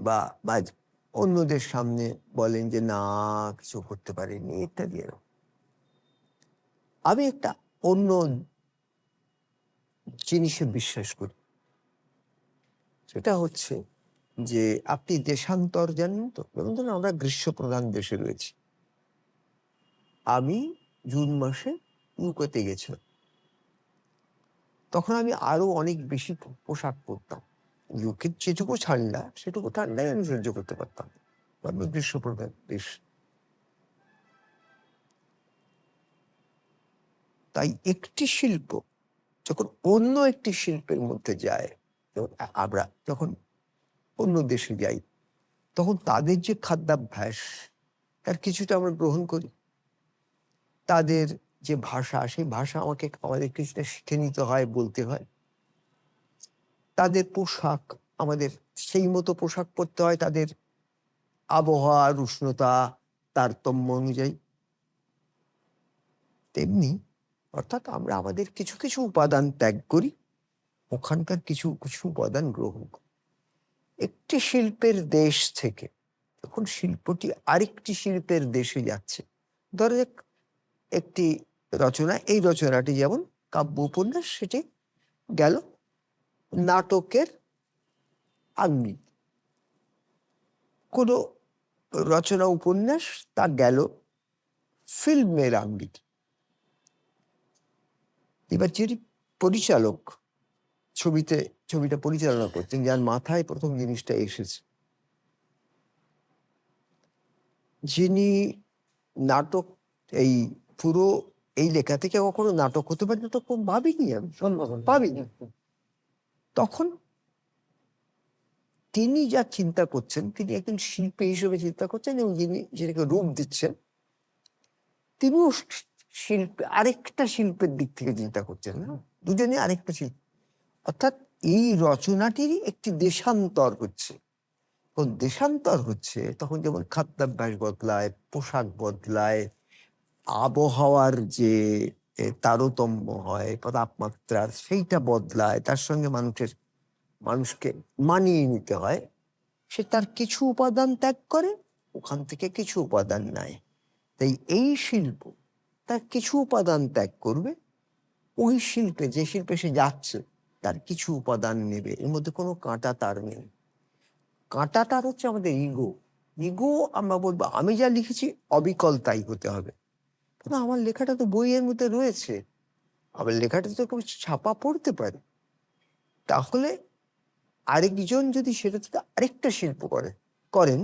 বা বা অন্যদের সামনে বলেন যে না, কিছু করতে পারেনি ইত্যাদি এরকম। আমি একটা অন্য জিনিসে বিশ্বাস করি, সেটা হচ্ছে যে আপনি দেশান্তর জানেন তো, যেমন ধরুন আমরা গ্রীষ্মপ্রধান দেশে রয়েছি। আমি জুন মাসে ইউকেতে গেছিলাম, তখন আমি আরো অনেক বেশি পোশাক পরতাম। ইউকের যেটুকু ঠান্ডা সেটুকু ঠান্ডায় আমি সহ্য করতে পারতাম, আমি গ্রীষ্মপ্রধান দেশ। তাই একটি শিল্প যখন অন্য একটি শিল্পের মধ্যে যায়, যেমন আমরা যখন অন্য দেশে যাই, তখন তাদের যে খাদ্যাভ্যাস তার কিছুটা আমরা গ্রহণ করি। তাদের যে ভাষা, সেই ভাষা আমাদের কিছুটা শিখে নিতে হয়, বলতে হয়। তাদের পোশাক, আমাদের সেই মতো পোশাক পরতে হয় তাদের আবহাওয়ার উষ্ণতা তারতম্য অনুযায়ী। তেমনি অর্থাৎ আমরা আমাদের কিছু কিছু উপাদান ত্যাগ করি, ওখানকার কিছু কিছু উপাদান গ্রহণ করি। একটি শিল্পের দেশ থেকে যখন শিল্পটি আরেকটি শিল্পের দেশে যাচ্ছে, ধরো একটি রচনা, এই রচনাটি যেমন কাব্য উপন্যাস, সেটি গেল নাটকের আঙ্গিক। কোনো রচনা উপন্যাস তা গেল ফিল্মের আঙ্গিক। এবার যিনি পরিচালক, ছবিটা পরিচালনা করছেন, যার মাথায় প্রথম জিনিসটা এসেছে, যিনি নাটক, এই পুরো এই লেখা থেকে কখনো নাটক হতে পারে তো ভাবিনি, আমি সম্ভব না। ভাবিনি। তখন তিনি যা চিন্তা করছেন, তিনি একজন শিল্পী হিসেবে চিন্তা করছেন, এবং যিনি যেটাকে রূপ দিচ্ছেন তিনিও আরেকটা শিল্পের দিক থেকে চিন্তা করছেন না, দুজনে আরেকটা শিল্প। অর্থাৎ এই রচনাটিরই একটি দেশান্তর হচ্ছে। তখন দেশান্তর হচ্ছে, তখন যেমন খাদ্যাভ্যাস বদলায়, পোশাক বদলায়, আবহাওয়ার যে তারতম্য হয় তাপমাত্রার, সেইটা বদলায়, তার সঙ্গে মানুষকে মানিয়ে নিতে হয়। সে তার কিছু উপাদান ত্যাগ করে, ওখান থেকে কিছু উপাদান নেয়। তাই এই শিল্প তার কিছু উপাদান ত্যাগ করবে, ওই শিল্পে, যে শিল্পে সে যাচ্ছে, তার কিছু উপাদান নেবে। এর মধ্যে কোনো কাঁটা তার নেই। কাঁটা তার হচ্ছে আমাদের ইগো। ইগো আমরা বলবো আমি যা লিখেছি অবিকল তাই হতে হবে, কিন্তু আমার লেখাটা তো বইয়ের মধ্যে রয়েছে, আমার লেখাটা তো কেউ ছাপা পড়তে পারে। তাহলে আরেকজন যদি সেটা থেকে আরেকটা শিল্প করেন,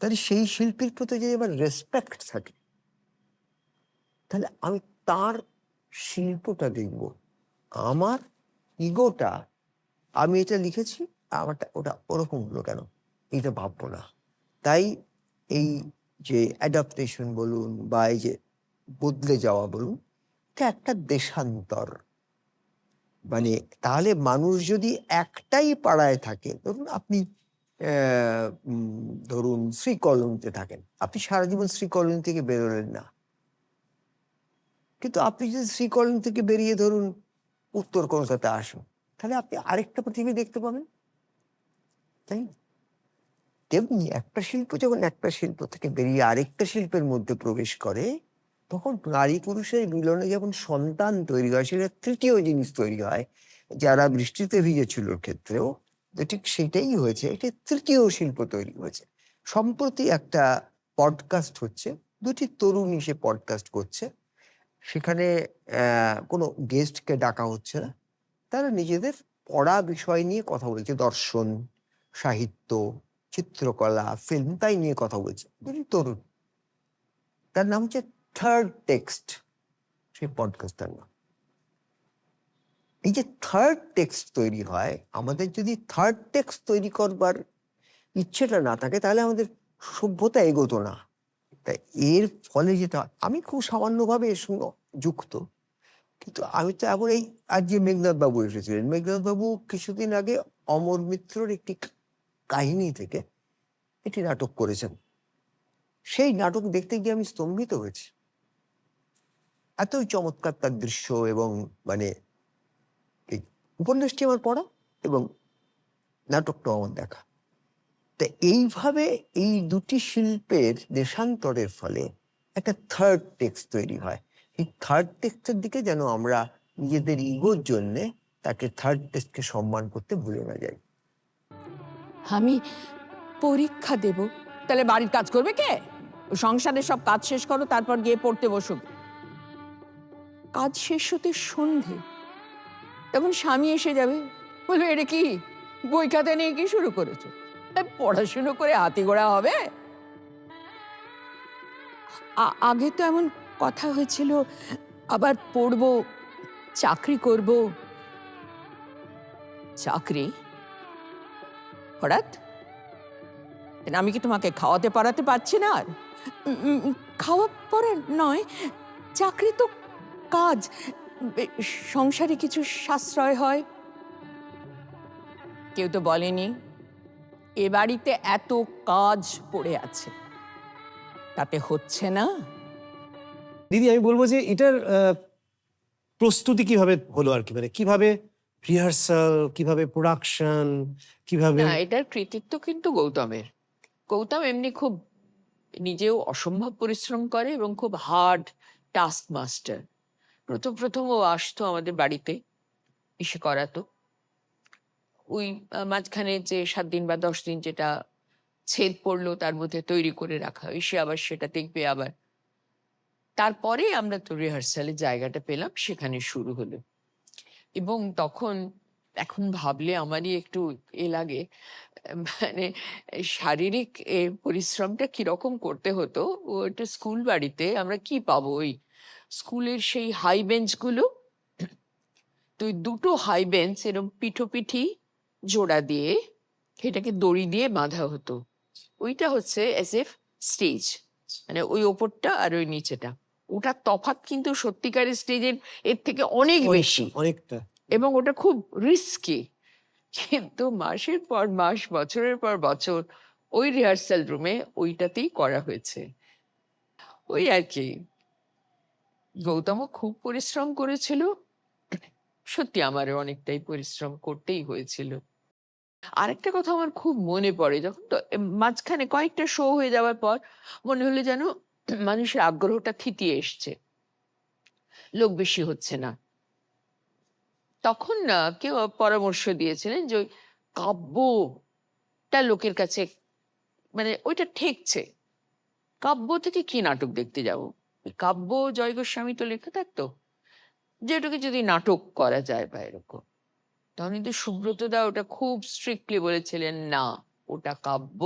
তাহলে সেই শিল্পীর প্রতি যদি আমার রেসপেক্ট থাকে, তাহলে আমি তার শিল্পটা দেখব। আমার ইগোটা, আমি এটা লিখেছি, আমারটা ওটা ওরকম হলো কেন, এটা ভাববো না। তাই এই যে অ্যাডাপ্টেশন বলুন বা এই যে বদলে যাওয়া বলুন, এটা একটা দেশান্তর। মানে তাহলে মানুষ যদি একটাই পাড়ায় থাকে, ধরুন আপনি ধরুন শ্রীকলোনিতে থাকেন, আপনি সারা জীবন শ্রীকলোনি থেকে বেরোলেন না, কিন্তু আপনি যদি শ্রীকলোনি থেকে বেরিয়ে ধরুন উত্তর কলকাতা আসুন, তাহলে আপনি আরেকটা পৃথিবী দেখতে পাবেন, তাই না? তেমনি একটা শিল্প যখন একটা শিল্প থেকে বেরিয়ে আরেকটা শিল্পের মধ্যে প্রবেশ করে, তখন নারী পুরুষের মিলনে যখন সন্তান তৈরি হয়, সেটা তৃতীয় জিনিস তৈরি হয়। যারা বৃষ্টিতে ভিজেছিল ক্ষেত্রেও তো ঠিক সেটাই হয়েছে, এটা তৃতীয় শিল্প তৈরি হয়েছে। সম্প্রতি একটা পডকাস্ট হচ্ছে, দুটি তরুণী সে পডকাস্ট করছে, সেখানে কোনো গেস্টকে ডাকা হচ্ছে না, তারা নিজেদের পড়া বিষয় নিয়ে কথা বলছে, দর্শন, সাহিত্য, চিত্রকলা, ফিল্ম, তাই নিয়ে কথা বলছে। দুটি তরুণ, তার নাম হচ্ছে থার্ড টেক্সট, সেই পডকাস্টার নাম। এই যে থার্ড টেক্সট তৈরি হয়, আমাদের যদি থার্ড টেক্সট তৈরি করবার ইচ্ছেটা না থাকে, তাহলে আমাদের সভ্যতা এগোতো না। তাই এর ফলে যেটা, আমি খুব সামান্যভাবে এর সঙ্গে যুক্ত, কিন্তু আমি তো এখন এই আজ যে মেঘনাথ বাবু এসেছিলেন, মেঘনাথ বাবু কিছুদিন আগে অমর মিত্রর একটি কাহিনী থেকে একটি নাটক করেছেন। সেই নাটক দেখতে গিয়ে আমি স্তম্ভিত হয়েছি, এতই চমৎকার তার দৃশ্য, এবং মানে এই উপন্যাসটি আমার পড়া এবং নাটকটাও আমার দেখা। তা এইভাবে এই দুটি শিল্পের দেশান্তরের ফলে একটা থার্ড টেক্সট তৈরি হয়। এই থার্ড টেক্সটের দিকে যেন আমরা নিজেদের ইগোর জন্যে তাকে থার্ড টেক্সটকে সম্মান করতে ভুলে না যাই। আমি পরীক্ষা দেব, তাহলে বাড়ির কাজ করবে কে? ওই সংসারের সব কাজ শেষ করো, তারপর গিয়ে পড়তে বসো। কাজ শেষ হতে সন্ধে, তখন স্বামী এসে যাবে, বলবে এটা কি বই খাতা নিয়ে কি শুরু করেছো? পড়াশুনো করে হাতি ঘোড়া হবে? আগে তো এমন কথা হয়েছিল, আবার পড়বো, চাকরি করব। চাকরি হঠাৎ? আমি কি তোমাকে খাওয়াতে পারাতে পারছি না? আর খাওয়া পড়া নয়, চাকরি তো কাজ, সংসারে কিছু সাশ্রয় হয়। কেউ তো বলেনি এ বাড়িতে এত কাজ পড়ে আছে, তাতে হচ্ছে না। দিদি আমি বলবো যে এটার প্রস্তুতি কিভাবে হলো আর কি, মানে কিভাবে রিহার্সাল, কিভাবে প্রোডাকশন, কিভাবে? না, এটার কৃতিত্ব কিন্তু গৌতমের। গৌতম এমনি খুব নিজেও অসম্ভব পরিশ্রম করে এবং খুব হার্ড টাস্ক মাস্টার। প্রথম প্রথম ও আসতো আমাদের বাড়িতে, এসে করাতো। ওই মাঝখানে যে 7 দিন বা 10 দিন যেটা ছেদ পড়লো, তার মধ্যে তৈরি করে রাখা, এসে আবার সেটা দেখবে। আবার তারপরে আমরা তো রিহার্সালের জায়গাটা পেলাম, সেখানে শুরু হলো। এবং তখন, এখন ভাবলে আমারই একটু লাগে, মানে শারীরিক পরিশ্রমটা কিরকম করতে হতো। ও একটা স্কুল বাড়িতে আমরা কি পাবো, ওই স্কুলের সেই হাই বেঞ্চগুলো, তো ওই দুটো হাই বেঞ্চ এরকম পিঠোপিঠি জোড়া দিয়ে সেটাকে দড়ি দিয়ে বাঁধা হতো। ওইটা হচ্ছে এস এফ স্টেজ, মানে ওই ওপরটা আর ওই নিচেটা। ওটা তফাৎ কিন্তু সত্যিকারের স্টেজের এর থেকে অনেক বেশি, অনেকটা। এবং ওটা খুব রিস্কি। কিন্তু মাসের পর মাস, বছরের পর বছর ওই রিহার্সাল রুমে ওইটাতেই করা হয়েছে। ওই আর কি, গৌতমও খুব পরিশ্রম করেছিল, সত্যি আমারও অনেকটাই পরিশ্রম করতেই হয়েছিল। আরেকটা কথা আমার খুব মনে পড়ে, যখন তো মাঝখানে কয়েকটা শো হয়ে যাওয়ার পর মনে হলো যেন মানুষের আগ্রহটা থিতিয়ে এসছে, লোক বেশি হচ্ছে না। তখন না কেউ পরামর্শ দিয়েছিলেন যে ওই কাব্যটা লোকের কাছে মানে ওইটা ঠেকছে। কাব্য থেকে কি নাটক দেখতে যাব? কাব্য জয় গোস্বামী তো লেখা থাকতো, যেটাকে যদি নাটক করা যায় বা এরকম। তখন কিন্তু সুব্রতদা ওটা খুব স্ট্রিক্টলি বলেছিলেন, না, ওটা কাব্য,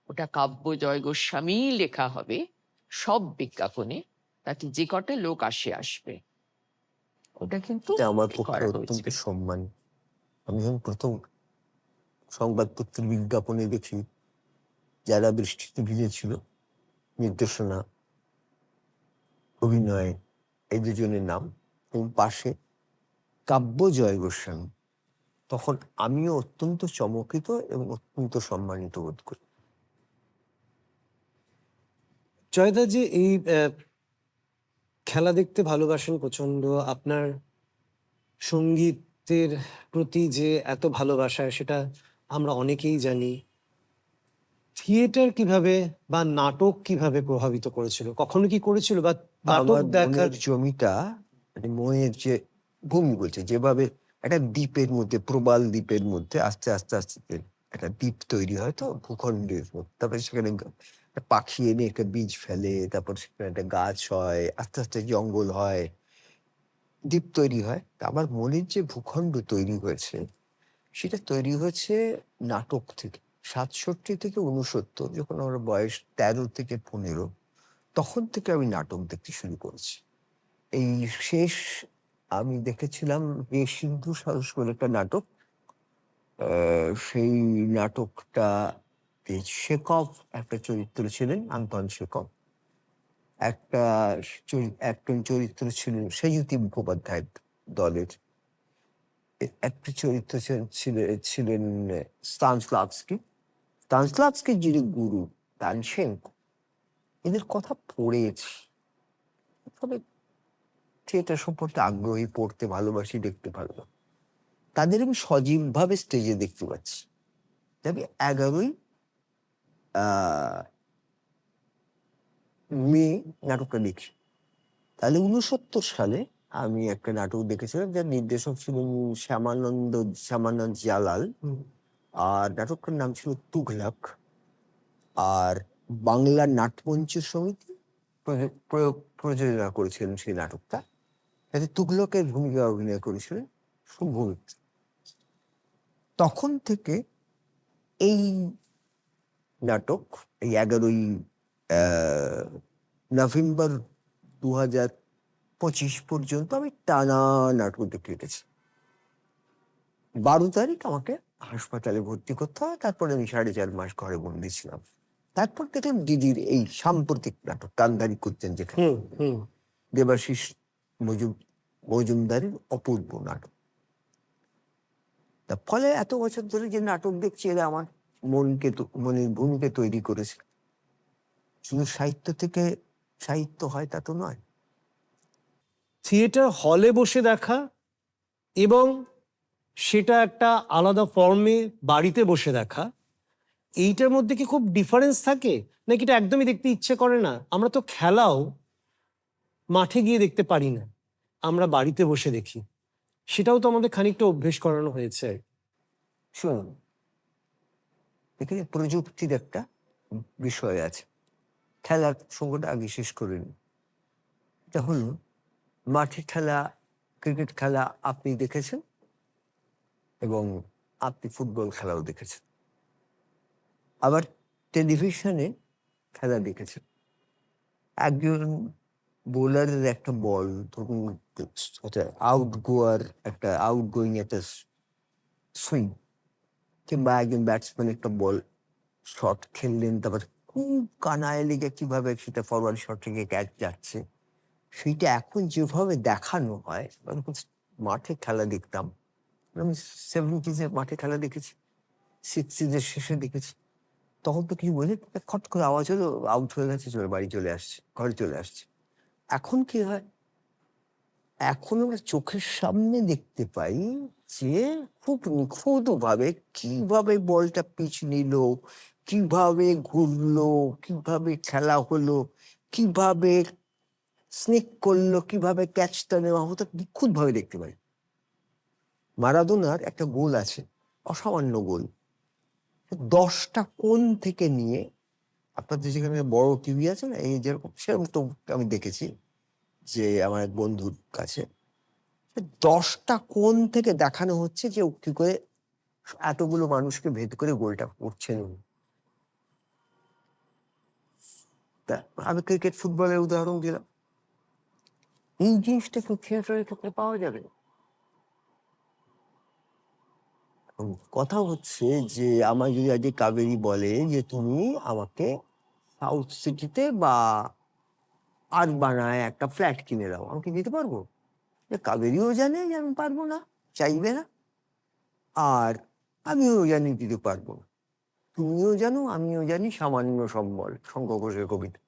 ওটা কাব্য জয় গোস্বামী লেখা হবে সব বিজ্ঞাপনে, তাতে যে কটা লোক আসবে। ওটা কিন্তু এটা আমার পক্ষে করা অত্যন্ত হয়েছিল। সম্মান। আমি যখন প্রথম সংবাদপত্রের বিজ্ঞাপনে দেখি যারা বৃষ্টিতে ভিজেছিল, নির্দেশনা, অভিনয়, এই দুজনের নাম এবং পাশে কাব্য জয় গোস্বামী, তখন আমিও অত্যন্ত চমকিত এবং অত্যন্ত সম্মানিত বোধ করি। জয়দা যে এই খেলা দেখতে ভালোবাসেন প্রচন্ড, আপনার সঙ্গীতের প্রতি যে এত ভালোবাসা সেটা আমরা অনেকেই জানি। থিয়েটার কিভাবে বা নাটক কিভাবে প্রভাবিত করেছিল, কখনো কি করেছিল, বা নাটক আমার দেখার? মনের জমিটা, মানে মনের যে ভূমি বলছে, যেভাবে একটা দ্বীপের মধ্যে, প্রবাল দ্বীপের মধ্যে আস্তে আস্তে আস্তে একটা দ্বীপ তৈরি হয়, তো ভূখণ্ডের মধ্যে, তারপরে সেখানে একটা পাখি এনে একটা বীজ ফেলে, তারপর সেখানে একটা গাছ হয়, আস্তে আস্তে জঙ্গল হয়, দ্বীপ তৈরি হয়। তা আমার মনের যে ভূখণ্ড তৈরি হয়েছে, সেটা তৈরি হয়েছে নাটক থেকে। ৬৭ থেকে ৬৯, যখন আমার বয়স ১৩ থেকে ১৫, তখন থেকে আমি নাটক দেখতে শুরু করেছি। এই শেষ আমি দেখেছিলাম সিন্ধু সাহস বলে একটা নাটক। সেই নাটকটা শেকভ একটা চরিত্র ছিলেন, আন্তন শেকভ। একটা একজন চরিত্র ছিলেন সেজুতি মুখোপাধ্যায় দলের। একটা চরিত্র ছিলেন স্তানস্লাভস্কি। স্তানস্লাভস্কির যিনি গুরু তানসেনকো, এদের কথা পড়েছি। তবে থিয়েটার সম্পর্কে আগ্রহী, পড়তে ভালোবাসি, দেখতে ভালোবাসি। তাদের আমি সজীবভাবে স্টেজে দেখতে পাচ্ছি। তবে ১১ই মে নাটকটা দেখি। তাহলে ৬৯ সালে আমি একটা নাটক দেখেছিলাম, যার নির্দেশক ছিলেন শ্যামানন্দ জালাল। আর নাটকটার নাম ছিল তুঘলক। আর বাংলা নাট্যমঞ্চ সমিতি প্রযোজনা করেছিলেন সেই নাটকটা। তাতে তুঘলকের ভূমিকা অভিনয় করেছিলেন শুভ মিত্র। তখন থেকে এই নাটক, এই ১১ই নভেম্বর ২০২৫ পর্যন্ত আমি টানা নাটক দেখে কেটেছি। ১২ তারিখ আমাকে হাসপাতালে ভর্তি করতে হয়, তারপরে আমি ৪.৫ মাস ঘরে বন্দি ছিলাম। তারপর দেখলাম দিদির এই সাম্প্রতিক নাটক কান্দারি করতেন, যেখানে দেবাশিস মজুমদারের অপূর্ব নাটক। তার ফলে এত বছর ধরে যে নাটক দেখছি, এরা আমার মনের ভূমিকে তৈরি করেছে। শুধু সাহিত্য থেকে সাহিত্য হয় তা তো নয়। থিয়েটার হলে বসে দেখা এবং সেটা একটা আলাদা ফর্মে বাড়িতে বসে দেখা, এইটার মধ্যে কি খুব ডিফারেন্স থাকে, নাকি এটা একদমই দেখতে ইচ্ছে করে না? আমরা তো খেলাও মাঠে গিয়ে দেখতে পারি না, আমরা বাড়িতে বসে দেখি। সেটাও তো আমাদের খানিকটা অভ্যেস করানো হয়েছে। শুনুন, এখানে প্রযুক্তির একটা বিষয় আছে। খেলার সঙ্গটা আগে শেষ করে নিন। এটা হলো মাঠে খেলা, ক্রিকেট খেলা আপনি দেখেছেন এবং আপনি ফুটবল খেলাও দেখেছেন, আবার টেলিভিশনে খেলা দেখেছেন। একজন বোলারের একটা বল, ধরুন আউটগোয়িং একটা সুইং, কিংবা একজন ব্যাটসম্যান একটা বল শট খেললেন, তারপর খুব কানায় লেগে কিভাবে সেটা ফরওয়ার্ড শট থেকে ক্যাচ যাচ্ছে, সেইটা এখন যেভাবে দেখানো হয়, মাঠে খেলা দেখতাম। আমি 70s মাঠে খেলা দেখেছি, 60s শেষে দেখেছি। তখন তো কিছু বোঝে, খট করে আওয়াজ হলো, আউট হয়ে গেছে, বাড়ি চলে আসছে, ঘরে চলে আসছে। এখন কি হয়, এখন আমরা চোখের সামনে দেখতে পাই যে খুব নিখুঁতভাবে কিভাবে বলটা পিচ নিল, কিভাবে ঘুরলো, কিভাবে খেলা হলো, কিভাবে স্নিক করলো, কিভাবে ক্যাচটা নেওয়া হতো, নিখুঁতভাবে দেখতে পাই। মারাদোনার একটা গোল আছে, অসামান্য গোল। 10টা কোণ থেকে নিয়ে আপনাদের যেখানে বড় টিভি আছে না, এই যেরকম সেরকম তো আমি দেখেছি যে আমার এক বন্ধুর কাছে 10টা কোণ থেকে দেখানো হচ্ছে যে ও কি করে এতগুলো মানুষকে ভেদ করে গোলটা করছেন উনি। তা আমি ক্রিকেট ফুটবলের উদাহরণ দিলাম, এই জিনিসটা কি থিয়েটারের ক্ষেত্রে পাওয়া যাবে? এখন কথা হচ্ছে যে আমার যদি আজকে কাবেরী বলে যে তুমি আমাকে সাউথ সিটিতে বা আরবানায় একটা ফ্ল্যাট কিনে দাও, আমি কি দিতে পারবো? যে কাবেরীও জানে যে আমি পারবো না, চাইবে না, আর আমিও জানি দিতে পারবো না। তুমিও জানো, আমিও জানি সামান্য সম্বল, শঙ্কর ঘোষের কবিতা।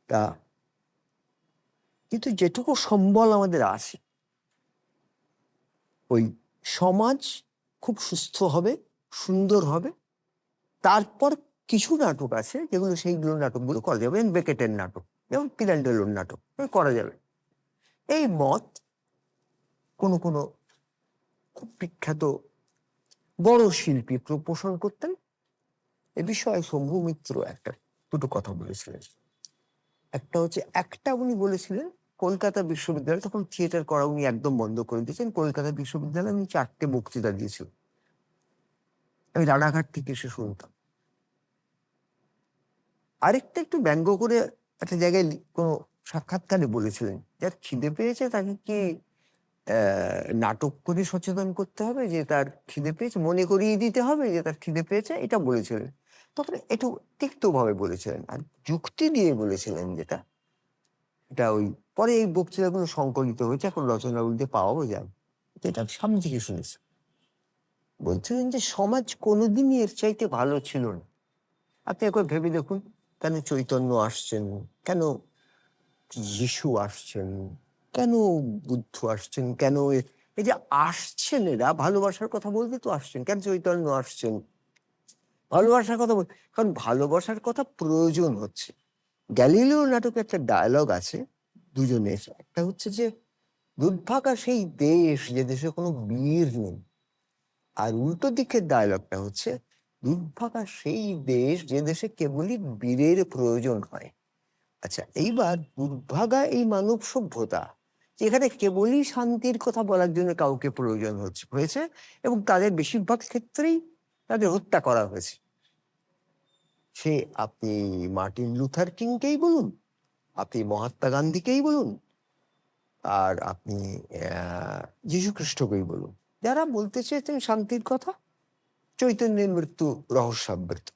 তা কিন্তু যেটুকু সম্বল আমাদের আছে, ওই সমাজ খুব সুস্থ হবে, সুন্দর হবে। তারপর কিছু নাটক আছে যেগুলো সেইগুলো নাটকগুলো করা যাবে, বেকেটের নাটক, যেমন পিরান্ডেলোর নাটক করা যাবে। এই মত কোনো কোনো খুব বিখ্যাত বড় শিল্পী পোষণ করতেন। এ বিষয়ে শম্ভু মিত্র দুটো কথা বলেছিলেন। একটা উনি বলেছিলেন কলকাতা বিশ্ববিদ্যালয়ে তখন থিয়েটার করা উনি একদম বন্ধ করে দিয়েছেন। কলকাতা বিশ্ববিদ্যালয়ে উনি 4টে বক্তৃতা দিয়েছিলেন, আমি রানাঘাট থেকে এসে শুনতাম। আরেকটা একটু ব্যঙ্গ করে একটা জায়গায় কোনো সাক্ষাৎকারে বলেছিলেন, যার খিদে পেয়েছে তাকে কি নাটক করে সচেতন করতে হবে যে তার খিদে পেয়েছে, মনে করিয়ে দিতে হবে যে তার খিদে পেয়েছে, এটা বলেছিলেন। তখন একটু তিক্তভাবে বলেছিলেন, আর যুক্তি দিয়ে বলেছিলেন যেটা, এটা ওই পরে এই বক্তৃতাগুলো সংকলিত হয়েছে, এখন রচনাবলীতে পাওয়াও যায়। এটা আমি সামনে থেকে শুনেছি। বলছিলেন যে সমাজ কোনোদিনই এর চাইতে ভালো ছিল না। আপনি একবার ভেবে দেখুন, কেন চৈতন্য আসছেন, কেন যিশু আসছেন, কেন বুদ্ধ আসছেন, কেন এই যে আসছেন এরা ভালোবাসার কথা বলতে তো আসছেন, কেন চৈতন্য আসছেন ভালোবাসার কথা বল, কারণ ভালোবাসার কথা প্রয়োজন হচ্ছে। গ্যালিলিও নাটকে একটা ডায়লগ আছে দুজনের, একটা হচ্ছে যে দুর্ভাগা সেই দেশ যে দেশে কোনো বীর নেই, আর উল্টো দিকের ডায়লগটা হচ্ছে দুর্ভাগা সেই দেশ যে দেশে কেবলই বীরের প্রয়োজন হয়। আচ্ছা, এইবার দুর্ভাগা এই মানব সভ্যতা যেখানে কেবলই শান্তির কথা বলার জন্য কাউকে প্রয়োজন হয়েছে, এবং তাদের বেশিরভাগ ক্ষেত্রেই তাদের হত্যা করা হয়েছে। সে আপনি মার্টিন লুথার কিংকেই বলুন, আপনি মহাত্মা গান্ধীকেই বলুন, আর আপনি যীশু খ্রিস্টকেই বলুন, যারা বলতে চেয়েছেন শান্তির কথা, চৈতন্যের মৃত্যু রহস্যাবৃত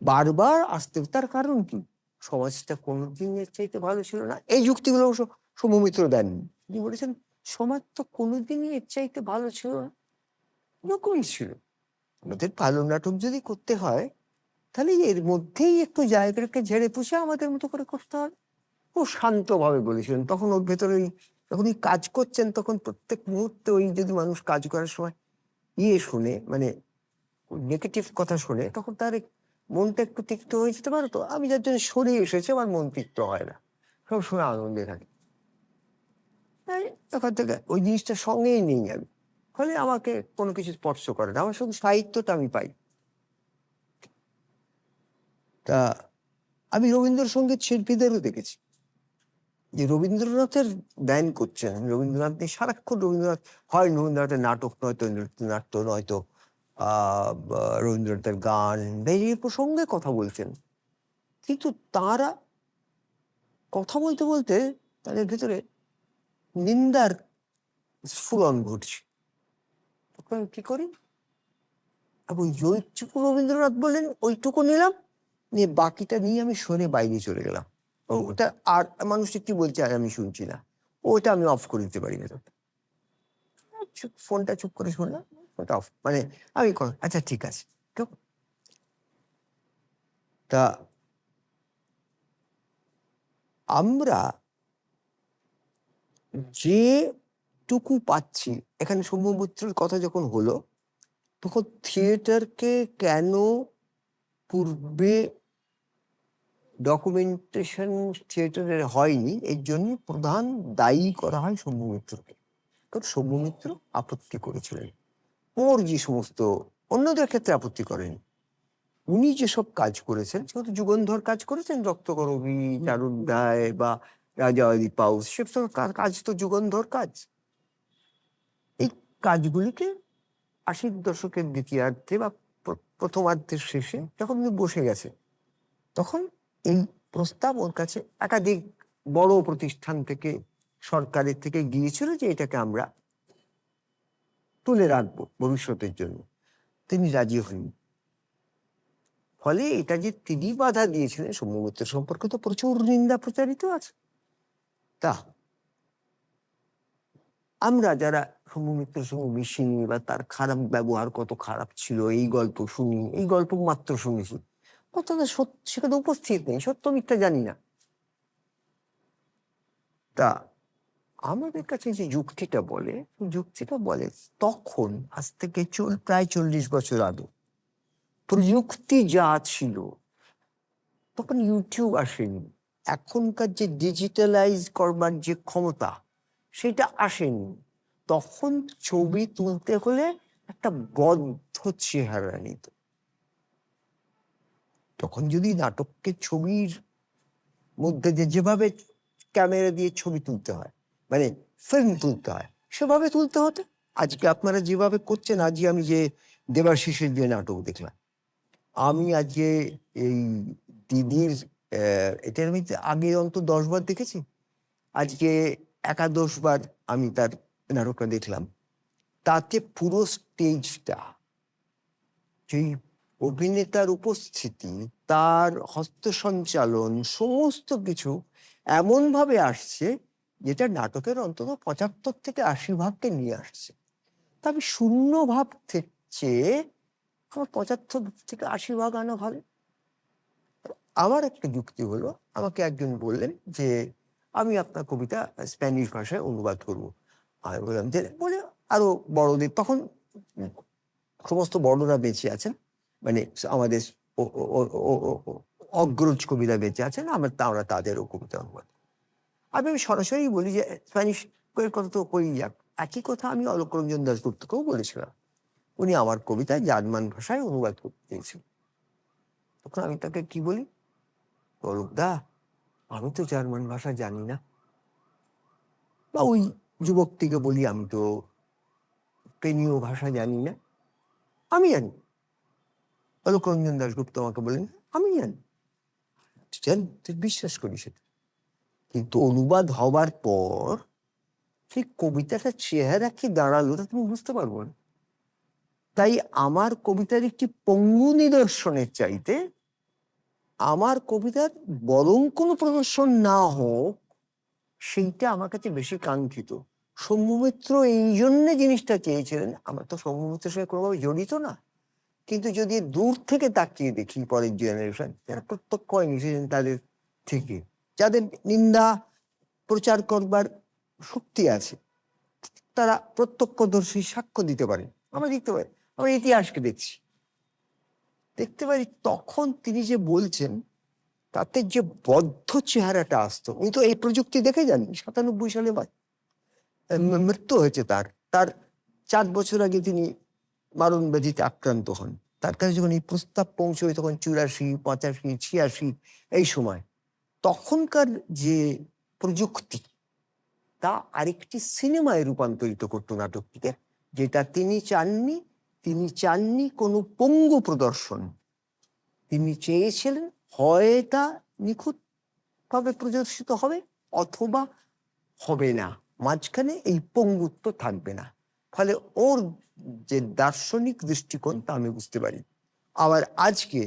বারবার আসতে। তার কারণ কি? সমাজটা কোনোদিন এর চাইতে ভালো ছিল না। এই যুক্তিগুলো অবশ্য সৌম্যমিত্র দেননি। তিনি বলেছেন সমাজ তো কোনোদিনই এর চাইতে ভালো ছিল না, এরকমই ছিল। আমাদের ভালো নাটক যদি করতে হয় তাহলে এর মধ্যেই একটু জায়গাটাকে ঝেড়ে পুষে আমাদের মতো করে করতে হবে। খুব শান্তভাবে বলেছিলেন। তখন ওর ভেতরে যখন কাজ করছেন, তখন প্রত্যেক মুহূর্তে ওই যদি মানুষ কাজ করার সময় শুনে, মানে নেগেটিভ কথা শোনে, তখন তার মনটা একটু তিক্ত হয়ে যেতে পারে। তো আমি যার জন্য সরে এসেছি, আমার মন তিক্ত হয় না, সবসময় আনন্দে থাকি। তাই তখন থেকে ওই জিনিসটা সঙ্গেই নেই আমি, ফলে আমাকে কোনো কিছু স্পর্শ করে না, আমার শুধু সাহিত্যটা আমি পাই। তা আমি রবীন্দ্রসঙ্গীত শিল্পীদেরও দেখেছি যে রবীন্দ্রনাথের গান করছেন, রবীন্দ্রনাথ নিয়ে সারাক্ষণ রবীন্দ্রনাথ, হয় রবীন্দ্রনাথের নাটক, নয়তো নৃত্যনাট্য, নয়তো রবীন্দ্রনাথের গান, এই প্রসঙ্গে কথা বলছেন। কিন্তু তারা কথা বলতে বলতে তাদের ভেতরে নিন্দার স্ফুরণ ঘটছে। তখন আমি কি করি, ওই যেটুকু রবীন্দ্রনাথ বললেন ওইটুকু নিলাম, নিয়ে বাকিটা নিয়ে আমি সরে বাইরে চলে গেলাম। ওটা আর মানুষটা কি বলছে আর আমি শুনছি না, ওটা আমি অফ করে দিতে পারি না। ফোনটা চুপ করে শুনলাম, ফোনটা অফ, মানে আমি আচ্ছা ঠিক আছে। তা আমরা যেটুকু পাচ্ছি, এখানে সৌম্যমিত্রের কথা যখন হলো, তখন থিয়েটারকে কেন পূর্বে ডকুমেন্টেশন থিয়েটারের হয়নি, এর জন্য প্রধান দায়ী করা হয় সৌম্যমিত্রকে। কারণ সৌম্যমিত্র আপত্তি করেছিলেন, ওর যে সমস্ত, অন্যদের ক্ষেত্রে আপত্তি করেন, উনি যেসব কাজ করেছেন সেগুলো যুগন্ধর কাজ করেছেন, রক্তকরবী, চারুদায় বা রাজা পাউস, সেসব কাজ তো যুগন্ধর কাজ। এই কাজগুলিকে ৮০ দশকের দ্বিতীয়ার্ধে বা প্রথমার্ধের শেষে যখন উনি বসে গেছে, তখন এই প্রস্তাব ওর কাছে একাধিক বড় প্রতিষ্ঠান থেকে, সরকারের থেকে গিয়েছিল যে এটাকে আমরা তুলে রাখবো ভবিষ্যতের জন্য। তিনি রাজি হননি। ফলে এটা যে তিনি বাধা দিয়েছিলেন, সৌম্য মিত্র সম্পর্কে তো প্রচুর নিন্দা প্রচারিত আছে। তা আমরা যারা সৌম্য মিত্রের সঙ্গে মিশিনি বা তার খারাপ ব্যবহার কত খারাপ ছিল এই গল্প শুনি, এই গল্প মাত্র শুনেছি, কতটা সেখানে উপস্থিত নেই, সত্য মিথ্যা জানি না। তা আমাদের কাছে যে যুক্তিটা বলে তখন, আজ থেকে প্রায় 40 বছর আগে, প্রযুক্তি যা ছিল তখন ইউটিউব আসেনি, এখনকার যে ডিজিটালাইজ করবার যে ক্ষমতা সেটা আসেনি। তখন ছবি তুলতে হলে একটা বদ্ধ চেহারা নিত। তখন যদি নাটককে ছবির মধ্যে যেভাবে ক্যামেরা দিয়ে ছবি তুলতে হয়, মানে ফিল্ম তুলতে হয়, সেভাবে তুলতে হতো। আজকে আপনারা যেভাবে করছেন, আজকে আমি যে দেবাশিসের যে নাটক দেখলাম, আমি আজকে এই দিদির এটার আমি আগে অন্তত 10 বার দেখেছি, আজকে 11 বার আমি তার নাটকটা দেখলাম। তাতে পুরো স্টেজটা, যেই অভিনেতার উপস্থিতি, তার হস্ত সঞ্চালন, সমস্ত কিছু এমন ভাবে আসছে যেটা নাটকের অন্তত 75 থেকে 80 ভাগকে নিয়ে আসছে। তা আমি 0 ভাব চেয়ে আমার 75 থেকে 80 ভাগ আনা ভালো। আমার একটা যুক্তি হলো, আমাকে একজন বললেন যে আমি আপনার কবিতা স্প্যানিশ ভাষায় অনুবাদ করবো। আমি বললাম যে, বলে আরো বড়দের, তখন সমস্ত বড়রা বেঁচে আছেন, মানে আমাদের অগ্রজ কবিরা বেঁচে আছেন, আমরা তাদেরও কবিতা অনুবাদ। আমি সরাসরি বলি যে স্প্যানিশ কথা তো করি যাক, একই কথা আমি অলোক রঞ্জন দাশগুপ্তকেও বলেছিলাম। উনি আমার কবিতা জার্মান ভাষায় অনুবাদ করতে চেয়েছেন। তখন আমি তাকে কি বলি, অলোকদা, আমি তো জার্মান ভাষা জানি না। বা ওই যুবকটিকে বলি, আমি তো স্পেনীয় ভাষা জানি না। আমি জানি। অলোক রঞ্জন দাশগুপ্ত আমাকে বলেন, আমি জানি। বিশ্বাস করি সেটা। কিন্তু অনুবাদ হবার পর সেই কবিতাটার চেহারা কি দাঁড়ালো তা তুমি বুঝতে পারবো না। তাই আমার কবিতার একটি পঙ্গু নিদর্শনের চাইতে আমার কবিতার বরং কোনো প্রদর্শন না হোক, সেইটা আমার কাছে বেশি কাঙ্ক্ষিত। সৌম্য মিত্র এই জন্যে জিনিসটা চেয়েছিলেন। আমার তো সৌম্য মিত্রের সঙ্গে কোনোভাবে জড়িত না, কিন্তু যদি দূর থেকে তাকিয়ে দেখি পরের জেনারেশন, যারা প্রত্যক্ষ নিয়েছিলেন তাদের থেকে, যাদের নিন্দা প্রচার করবার শক্তি আছে, তারা প্রত্যক্ষদর্শী সাক্ষ্য দিতে পারে। আমরা দেখতে পারি, আমরা ইতিহাসকে দেখতে পারি। তখন তিনি যে বলছেন, তাতে যে বদ্ধ চেহারাটা আসতো, উনি তো এই প্রযুক্তি দেখে যান। 97 সালে মৃত্যু হয়েছে তার 4 বছর আগে তিনি মারণ ব্যাধিতে আক্রান্ত হন। তার কাছে যখন এই প্রস্তাব পৌঁছয় তখন 84, 85, 86 এই সময়, তখনকার যে প্রযুক্তি তা আরেকটি সিনেমায় রূপান্তরিত করতো নাটকটিকে, যেটা তিনি চাননি কোনো পঙ্গু প্রদর্শন। তিনি চেয়েছিলেন হয় তা নিখুঁত ভাবে প্রদর্শিত হবে অথবা হবে না, মাঝখানে এই পঙ্গুত্ব থাকবে না। ফলে ওর যে দার্শনিক দৃষ্টিকোণ তা আমি বুঝতে পারি। আবার আজকে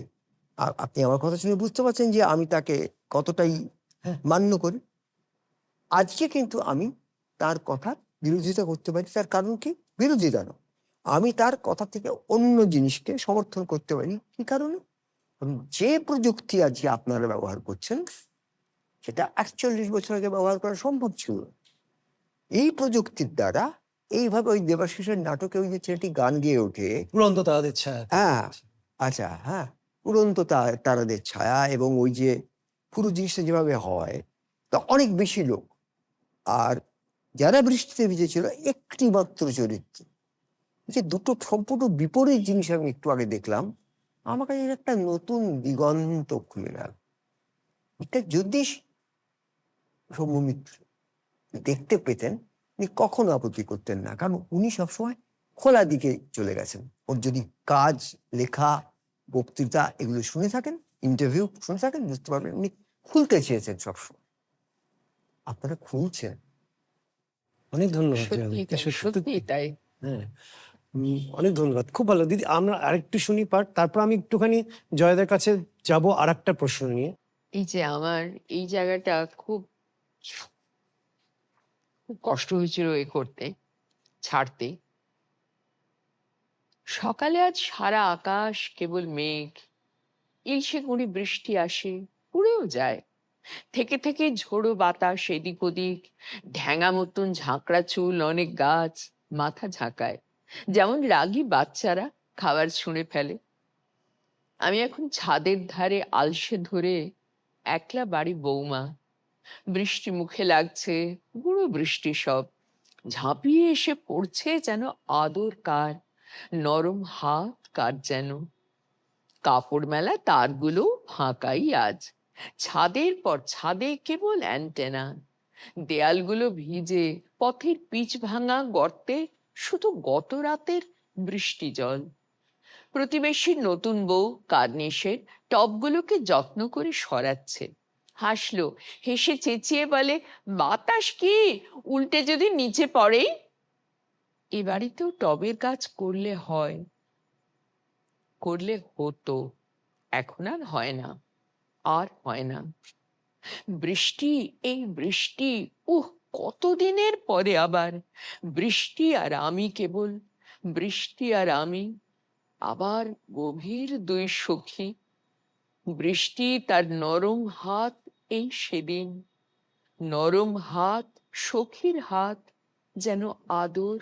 আপনি আমার কথা শুনে বুঝতে পারছেন যে আমি তাকে কতটাই মান্য করি। আজকে কিন্তু আমি তার কথা বিরোধিতা করতে পারি। তার কারণ কি? বিরোধিতা নয়, আমি তার কথা থেকে অন্য জিনিসকে সমর্থন করতে পারি। কি কারণে? যে প্রযুক্তি আজকে আপনারা ব্যবহার করছেন সেটা 41 বছর আগে ব্যবহার করা সম্ভব ছিল। এই প্রযুক্তির দ্বারা এইভাবে ওই দেবাশিসের নাটকে ওই যে ছেলেটি গান গেয়ে ওঠে, উড়ন্ত তারাদের ছায়া। হ্যাঁ, আচ্ছা, হ্যাঁ, উড়ন্ত তারাদের ছায়া, এবং ওই যে পুরো জিনিসটা যেভাবে হয়, তা অনেক বেশি লোক, আর যারা বৃষ্টিতে ভিজেছিল একটি মাত্র চরিত্র। যে দুটো সম্পূর্ণ বিপরীত জিনিস আমি একটু আগে দেখলাম। আমার কাছে এটা একটা নতুন দিগন্ত খুলে গেল। এটা যদি সৌম্যমিত্র দেখতে পেতেন, উনি কখনো আপত্তি করতেন না, কারণ উনি সবসময় খোলা দিকে চলে গেছেন। ওর যদি কাজ, লেখা, বক্তৃতা এগুলো শুনে থাকেন, ইন্টারভিউ শুনে থাকেন, বুঝতে পারবেন উনি খুলতে চেয়েছেন সবসময়। আপনারা খুলছেন। অনেক ধন্যবাদ সত্যি জয়াদা, এটা তাই, সত্যি সত্যি তাই। হ্যাঁ। অনেক ধন্যবাদ, খুব ভালো দিদি। আমরা আরেকটু শুনি পাঠ, তারপর আমি একটুখানি জয়দার কাছে যাব আর একটা প্রশ্ন নিয়ে। এই যে আমার এই জায়গাটা খুব খুব কষ্ট হয়েছিল এ করতে, ছাড়তে। সকালে আজ সারা আকাশ কেবল মেঘ, ইলশে গুঁড়ি বৃষ্টি আসে, উড়েও যায়। থেকে থেকে ঝোড়ো বাতাস এদিক ওদিক, ঢ্যাঙা মতন ঝাঁকড়া চুল অনেক গাছ মাথা ঝাঁকায়, যেমন রাগী বাচ্চারা খাবার ছুঁড়ে ফেলে। আমি এখন ছাদের ধারে আলসে ধরে একলা বাড়ি বৌমা। বৃষ্টি মুখে লাগছে, গুঁড়ো বৃষ্টি সব ঝাঁপিয়ে এসে পড়ছে যেন আদর কার, নরম হাত কার যেন। কাপড় মেলা তারগুলো ফাঁকাই আজ, ছাদের পর ছাদে কেবল অ্যান্টেনা। দেয়ালগুলো ভিজে, পথের পিচ ভাঙা গর্তে শুধু গত রাতের বৃষ্টি জল। প্রতিবেশীর নতুন বউ কার্নিশের টবগুলোকে যত্ন করে সরাচ্ছে, হাসলো, হেসে চেঁচিয়ে বলে, বাতাস কি, উল্টে যদি নিচে পড়ে। এ বাড়িতেও টবের কাজ করলে হয়, করলে হতো, এখন আর হয় না, আর হয় না। বৃষ্টি, এই বৃষ্টি, কতদিনের পরে আবার বৃষ্টি আর আমি, কেবল বৃষ্টি আর আমি, আবার গভীর দুই সখী। বৃষ্টি তার নরম হাত, এই সেদিন নরম হাত, সখীর হাত, যেন আদর,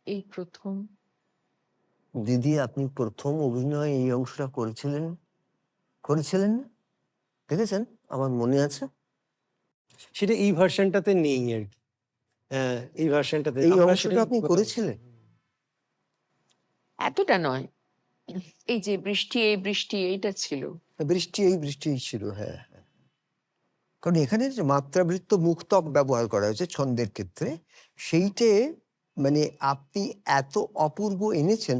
এই প্রথম। দিদি, আপনি প্রথম অভিনয় এই অংশটা করেছিলেন, করেছিলেন না? দেখেছেন? আমার মনে আছে। সেটা এই ভার্সনটাতে নেই আর কি। হ্যাঁ, এই ভার্সনটাতে এই আমরা অংশটা সেটা আপনি করেছিলেন। এতটা নয়, এই যে বৃষ্টি, এই বৃষ্টি, এইটা ছিল। বৃষ্টি, এই বৃষ্টি ছিল, হ্যাঁ। কারণ এখানে যে মাত্রাবৃত্ত মুক্তক ব্যবহার করা হয়েছে ছন্দের ক্ষেত্রে, সেইটে মানে আপনি এত অপূর্ব এনেছেন,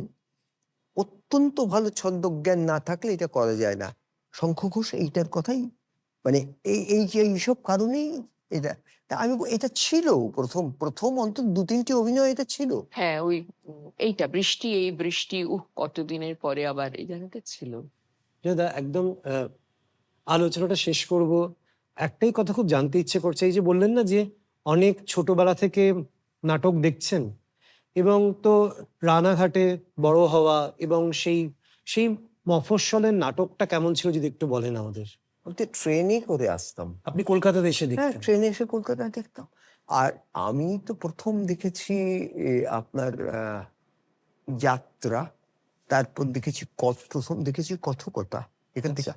অত্যন্ত ভালো ছন্দজ্ঞান না থাকলে এটা করা যায় না। শঙ্খ ঘোষ এইটার কথাই, মানে এই এই যে এইসব কারণেই এটা, তা আমি এটা ছিল প্রথম প্রথম অন্তত ২-৩টি অভিনয় এটা ছিল। হ্যাঁ, ওই এইটা বৃষ্টি, এই বৃষ্টি, কতদিনের পরে আবার, এই জায়গাটা ছিল। দাদা একদম আলোচনাটা শেষ করব। একটাই কথা খুব জানতে ইচ্ছে করছে, এই যে বললেন না যে অনেক ছোটবেলা থেকে নাটক দেখছেন, এবং তো রানাঘাটে বড় হওয়া, এবং সেই সেই মফস্বলের নাটকটা কেমন ছিল যদি একটু বলেন আমাদের। ওতে ট্রেনে করে আসতাম। আপনি কলকাতাতে এসে হ্যাঁ, দেখতেন? ট্রেনে এসে কলকাতায় দেখতাম। আর আমি তো প্রথম দেখেছি আপনার যাত্রা, তারপর দেখেছি প্রথম দেখেছি কথকতা। এখান থেকে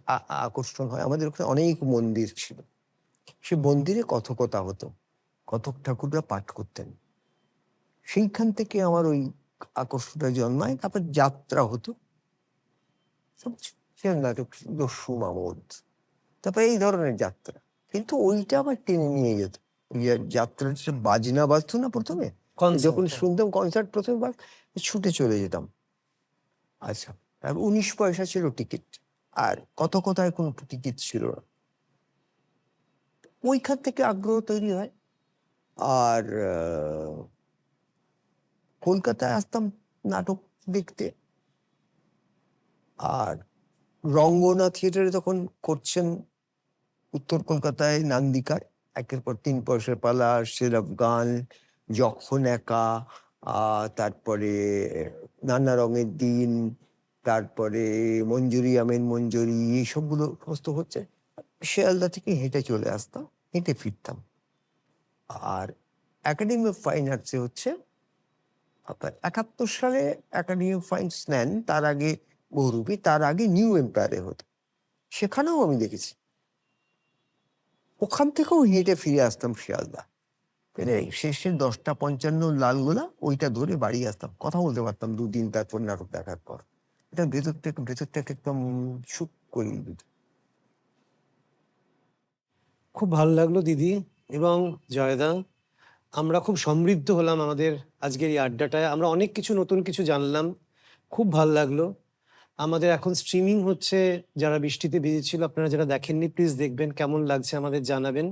আকর্ষণ হয়। আমাদের ওখানে অনেক মন্দির ছিল, সে মন্দিরে কথকতা হতো, কথক ঠাকুররা পাঠ করতেন। সেইখান থেকে আমার ওই আকর্ষণটা জন্মায়। তারপর যাত্রা হতো, সে নাটক, দস্যু মামুদ, তারপরে এই ধরনের যাত্রা। কিন্তু ওইটা আবার টেনে নিয়ে যেত। ওই যাত্রার যে বাজনা বাজতো না প্রথমে, Concert, যখন হ্যাঁ। শুনতাম কনসার্ট প্রথমবার, ছুটে চলে যেতাম। আচ্ছা, আর ১৯ পয়সা ছিল টিকিট, আর কত কোথায় কোনো টিকিট ছিল না। ওইখান থেকে আগ্রহ তৈরি হয়। আর কলকাতায় আসতাম নাটক দেখতে। আর রঙ্গনা থিয়েটারে তখন করছেন উত্তর কলকাতায় নান্দিকার, একের পর ৩ পয়সার পালা, সেরাফ গান, যখন একা, তারপরে নানা রঙের দিন, তারপরে মঞ্জুরি আমেন মঞ্জুরি, এইসবগুলো সমস্ত হচ্ছে। শিয়ালদা থেকে হেঁটে চলে আসতাম, হেঁটে ফিরতাম। আর একাডেমি অফ ফাইন আর্টসে হচ্ছে আপনার ৭১ সালে একাডেমি অফ ফাইন্স নেন, তার আগে বহুরূপী, তার আগে নিউ এম্পায়ারে হতো, সেখানেও আমি দেখেছি। ওখান থেকেও হেঁটে ফিরে আসতাম শিয়ালদা, ফিরে শেষে ১০টা ৫৫ লালগোলা ওইটা ধরে বাড়ি আসতাম, কথা বলতে পারতাম ২ দিন তারপর নাটক দেখার পর। এটা ভেতরটাকে একদম সুখ করিয়ে দিত। খুব ভালো লাগলো দিদি এবং জয়দা। আমরা খুব সমৃদ্ধ হলাম আমাদের আজকের এই আড্ডাটায়। আমরা অনেক কিছু নতুন কিছু জানলাম, খুব ভালো লাগলো। আমাদের এখন স্ট্রিমিং হচ্ছে, যারা বৃষ্টিতে ভিজেছিল আপনারা যারা দেখেননি প্লিজ দেখবেন, কেমন লাগছে আমাদের জানাবেন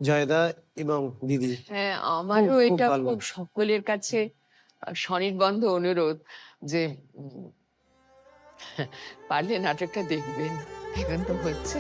জয়দা এবং দিদি। হ্যাঁ, আমারও খুব এটা ভালো। খুব সকলের কাছে স্বনির্বন্ধ অনুরোধ যে পারলে নাটকটা দেখবেন। এখন তো হচ্ছে।